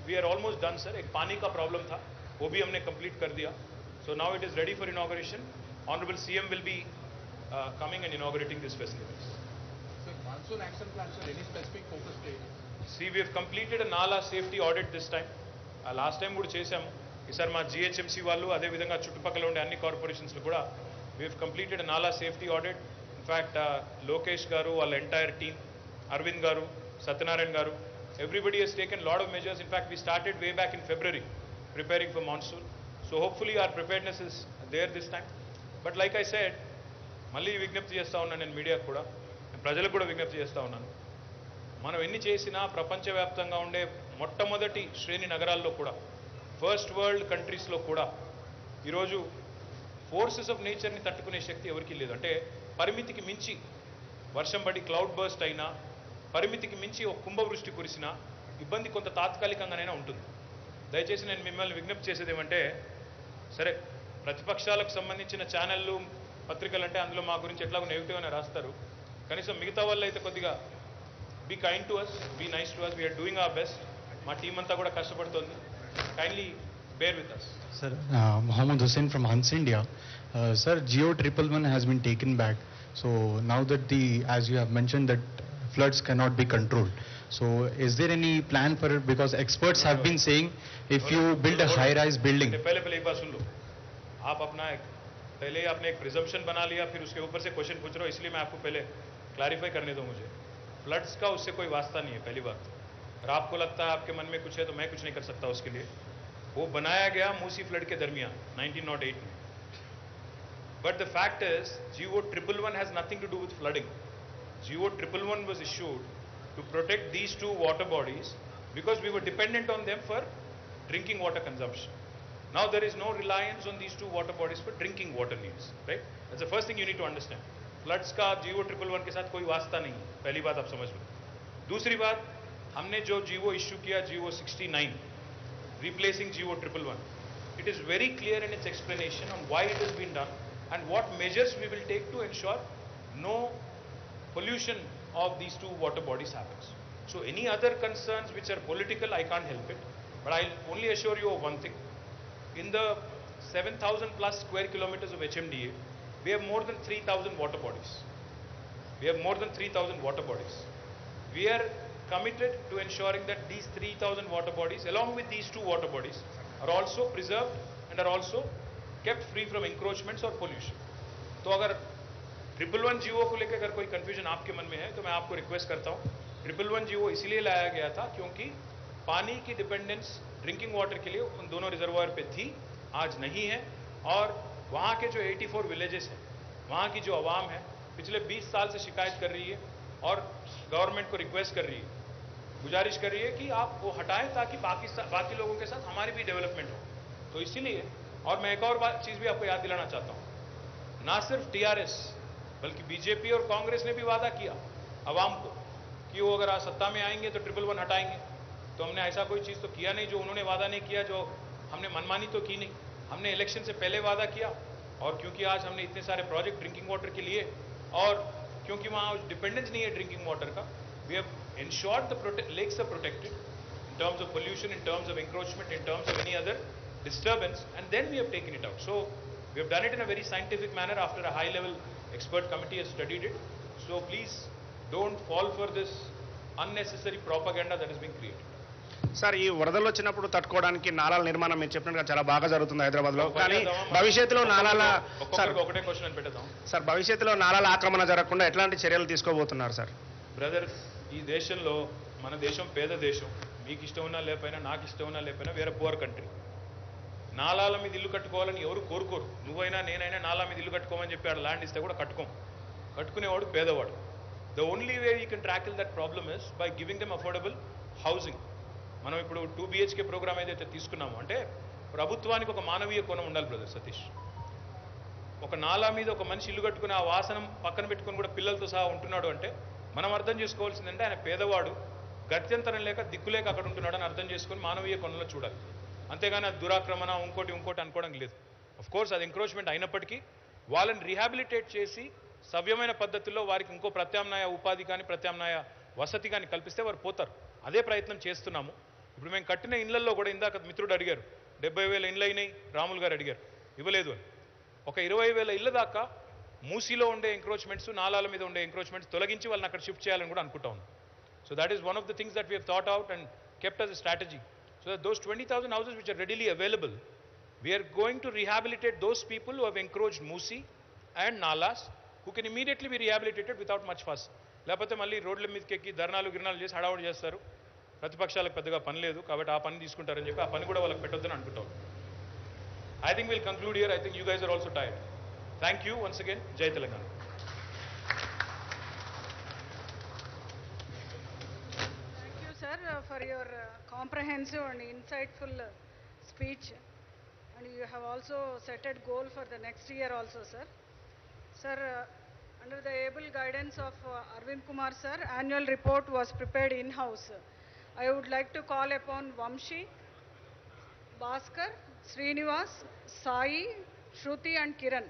we are almost done, sir. एक पानी का problem था, वो भी हमने complete कर दिया. So now it is ready for inauguration. Honorable CM will be coming and inaugurating these facilities. Sir, monsoon action plan, sir, any specific focus area? See, we have completed a Nala safety audit this time. Last time కూడా చేశాము. ఈసారి మా GHMC వాళ్ళు అదేవిధంగా చుట్టుపక్కల ఉండే అన్ని కార్పొరేషన్స్లో కూడా వీ హెవ్ కంప్లీటెడ్ నాలా సేఫ్టీ ఆడిట్. ఇన్ఫ్యాక్ట్ లోకేష్ గారు, వాళ్ళ ఎంటైర్ టీమ్, అరవింద్ గారు, సత్యనారాయణ గారు, everybody has taken lot of measures. In fact, we started way back in February preparing for monsoon. So hopefully our preparedness is there this time. But like I said, మళ్ళీ విజ్ఞప్తి చేస్తూ ఉన్నాను నేను మీడియాకు కూడా, ప్రజలకు కూడా విజ్ఞప్తి చేస్తూ ఉన్నాను. మనం ఎన్ని చేసినా ప్రపంచవ్యాప్తంగా ఉండే మొట్టమొదటి శ్రేణి నగరాల్లో కూడా, ఫస్ట్ వరల్డ్ కంట్రీస్లో కూడా ఈరోజు ఫోర్సెస్ ఆఫ్ నేచర్ని తట్టుకునే శక్తి ఎవరికీ లేదు. అంటే పరిమితికి మించి వర్షం పడి క్లౌడ్ బర్స్ట్ అయినా, పరిమితికి మించి ఒక కుంభవృష్టి కురిసినా ఇబ్బంది కొంత తాత్కాలికంగానైనా ఉంటుంది. దయచేసి నేను మిమ్మల్ని విజ్ఞప్తి చేసేది ఏమంటే, సరే ప్రతిపక్షాలకు సంబంధించిన ఛానళ్ళు, పత్రికలు అంటే అందులో మా గురించి ఎట్లాగో నెగిటివ్గానే రాస్తారు. కనీసం మిగతా వాళ్ళు అయితే కొద్దిగా be kind to us, be nice to us, we are doing our best. మా టీం అంతా కూడా కష్టపడుతుంది. Kindly Bear with us. Sir, Mohammed Hussain from Hans India. Sir, Geo 111 has been taken back. So now that as you have mentioned, that floods cannot be controlled. So is there any plan for it? Because experts have been saying if you build a high-rise building. पहले एक बात सुन लो. आप अपना पहले आपने एक presumption बना लिया, फिर उसके ऊपर से क्वेश्चन पूछ रहे हो, इसलिए मैं आपको पहले क्लैरिफाई करने दो मुझे. फ्लड्स का उससे कोई वास्ता नहीं है, पहली बात. और आपको लगता है आपके मन में कुछ है तो मैं कुछ नहीं कर सकता उसके लिए. वो बनाया गया मूसी फ्लड के दरमियान 1908 में. But the fact is GO 111 has nothing to do with flooding. GO 111 was issued to protect these two water bodies because we were dependent on them for drinking water consumption. Now there is no reliance on these two water bodies for drinking water needs, right? That's the first thing you need to understand. Floods का GO 111 के साथ कोई वास्ता नहीं है, पहली बात आप समझ लो. दूसरी बात, हमने जो GO इश्यू किया GO 69 replacing GO 111, it is very clear in its explanation on why it has been done and what measures we will take to ensure no pollution of these two water bodies happens. So any other concerns which are political, I can't help it, but I'll only assure you of one thing. In the 7,000 plus square kilometers of HMDA, we have more than 3,000 water bodies. We have more than 3,000 water bodies. We are committed to ensuring that these 3,000 water bodies, along with these two water bodies, are also preserved and are also kept free from encroachments or pollution. तो अगर 111 GO को लेकर अगर कोई confusion आपके मन में है तो मैं आपको रिक्वेस्ट करता हूँ. 111 GO इसलिए लाया गया था क्योंकि पानी की डिपेंडेंस ड्रिंकिंग वाटर के लिए उन दोनों रिजर्वायर पे थी, आज नहीं है. और वहाँ के जो 84 विलेजेस हैं, वहाँ की जो आवाम है पिछले 20 साल से शिकायत कर रही है और गवर्नमेंट को रिक्वेस्ट कर रही है, गुजारिश कर रही है कि आप वो हटाएं ताकि बाकी लोगों के साथ हमारी भी डेवलपमेंट हो. तो इसीलिए, और मैं एक और चीज़ भी आपको याद दिलाना चाहता हूँ, ना सिर्फ TRS बल्कि बीजेपी और कांग्रेस ने भी वादा किया आवाम को कि वो अगर आज सत्ता में आएंगे तो 111 हटाएंगे. तो हमने ऐसा कोई चीज़ तो किया नहीं जो उन्होंने वादा नहीं किया, जो हमने मनमानी तो की नहीं. हमने इलेक्शन से पहले वादा किया, और क्योंकि आज हमने इतने सारे प्रोजेक्ट ड्रिंकिंग वाटर के लिए, और क्योंकि वहाँ डिपेंडेंस नहीं है ड्रिंकिंग वाटर का, we have ensured the lakes are protected in terms of pollution, in terms of encroachment, in terms of any other disturbance, and then we have taken it out. So we have done it in a very scientific manner after a high-level expert committee has studied it. So please don't fall for this unnecessary propaganda that has been created. Sir, ఈ వరదలు వచ్చినప్పుడు తట్టుకోవడానికి నాలాల నిర్మాణం మీరు చెప్పినట్టుగా చాలా బాగా జరుగుతుంది హైదరాబాద్లో. కానీ భవిష్యత్తులో నాలాల ఒకటే క్వశ్చన్ అని పెడతాం సార్, భవిష్యత్తులో నాలాల ఆక్రమణ జరగకుండా ఎట్లాంటి చర్యలు తీసుకోబోతున్నారు సార్? బ్రదర్, ఈ దేశంలో మన దేశం పేద దేశం. మీకు ఇష్టం ఉన్నా లేకపోయినా, నాకు ఇష్టం ఉన్నా లేకపోయినా, వేరే పువర్ కంట్రీ. నాలాల మీద ఇల్లు కట్టుకోవాలని ఎవరు కోరుకోరు. నువ్వైనా నేనైనా నాలా మీద ఇల్లు కట్టుకోమని చెప్పి ఆడ ల్యాండ్ ఇస్తే కూడా కట్టుకునేవాడు పేదవాడు. The only way you can tracheal that problem is by giving them affordable housing. మనం ఇప్పుడు 2 BHK ప్రోగ్రామ్ ఏదైతే తీసుకున్నామో, అంటే ప్రభుత్వానికి ఒక మానవీయ కోణం ఉండాలి బ్రదర్ సతీష్. ఒక నాలా మీద ఒక మనిషి ఇల్లు కట్టుకుని ఆ వాసనం పక్కన పెట్టుకుని కూడా పిల్లలతో సహా ఉంటున్నాడు అంటే మనం అర్థం చేసుకోవాల్సిందంటే ఆయన పేదవాడు, గత్యంతరం లేక దిక్కులేక అక్కడ ఉంటున్నాడు అని అర్థం చేసుకొని మానవీయ కోణంలో చూడాలి. అంతేగాని అది దురాక్రమణ ఇంకోటి అనుకోవడం లేదు. ఆఫ్ కోర్స్ అది ఎంక్రోచ్మెంట్ అయినప్పటికీ వాళ్ళని రీహాబిలిటేట్ చేసి సవ్యమైన పద్ధతుల్లో వారికి ఇంకో ప్రత్యామ్నాయ ఉపాధి కానీ ప్రత్యామ్నాయ వసతి కానీ కల్పిస్తే వారు పోతారు. అదే ప్రయత్నం చేస్తున్నాము. ఇప్పుడు మేము కట్టిన ఇళ్లలో కూడా ఇందాక మిత్రుడు అడిగారు, 70,000 ఇండ్లు అయినాయి, రాములు గారు అడిగారు, ఇవ్వలేదు అని. ఒక 20,000 ఇళ్ల దాకా మూసీలో ఉండే ఎంక్రోచ్మెంట్స్, నాలాల మీద ఉండే ఎంక్రోచ్మెంట్స్ తొలగించి వాళ్ళని అక్కడ షిఫ్ట్ చేయాలని కూడా అనుకుంటా ఉన్నాం. So that is one of the things that we have thought out and kept as a strategy. So that those 20,000 houses which are readily available, we are going to rehabilitate those people who have encroached Musi and Nalas, who can immediately be rehabilitated without much fuss. లేకపోతే మళ్ళీ రోడ్ల మీదకి ఎక్కి గిరణాలు చేసి హడావుడి చేస్తారు. ప్రతిపక్షాలకు పెద్దగా పని లేదు కాబట్టి ఆ పని తీసుకుంటారని చెప్పి ఆ పని కూడా వాళ్ళకి పెట్టొద్దని అనుకుంటాం. I think we'll conclude here. I think you guys are also tired. Thank you once again. Jai Telangana. Thank you, sir, for your comprehensive and insightful speech. And you have also set a goal for the next year also, sir. Sir, under the able guidance of Arvind Kumar, sir, annual report was prepared in-house. I would like to call upon Vamshi, Bhaskar, Srinivas, Sai, Shruti and Kiran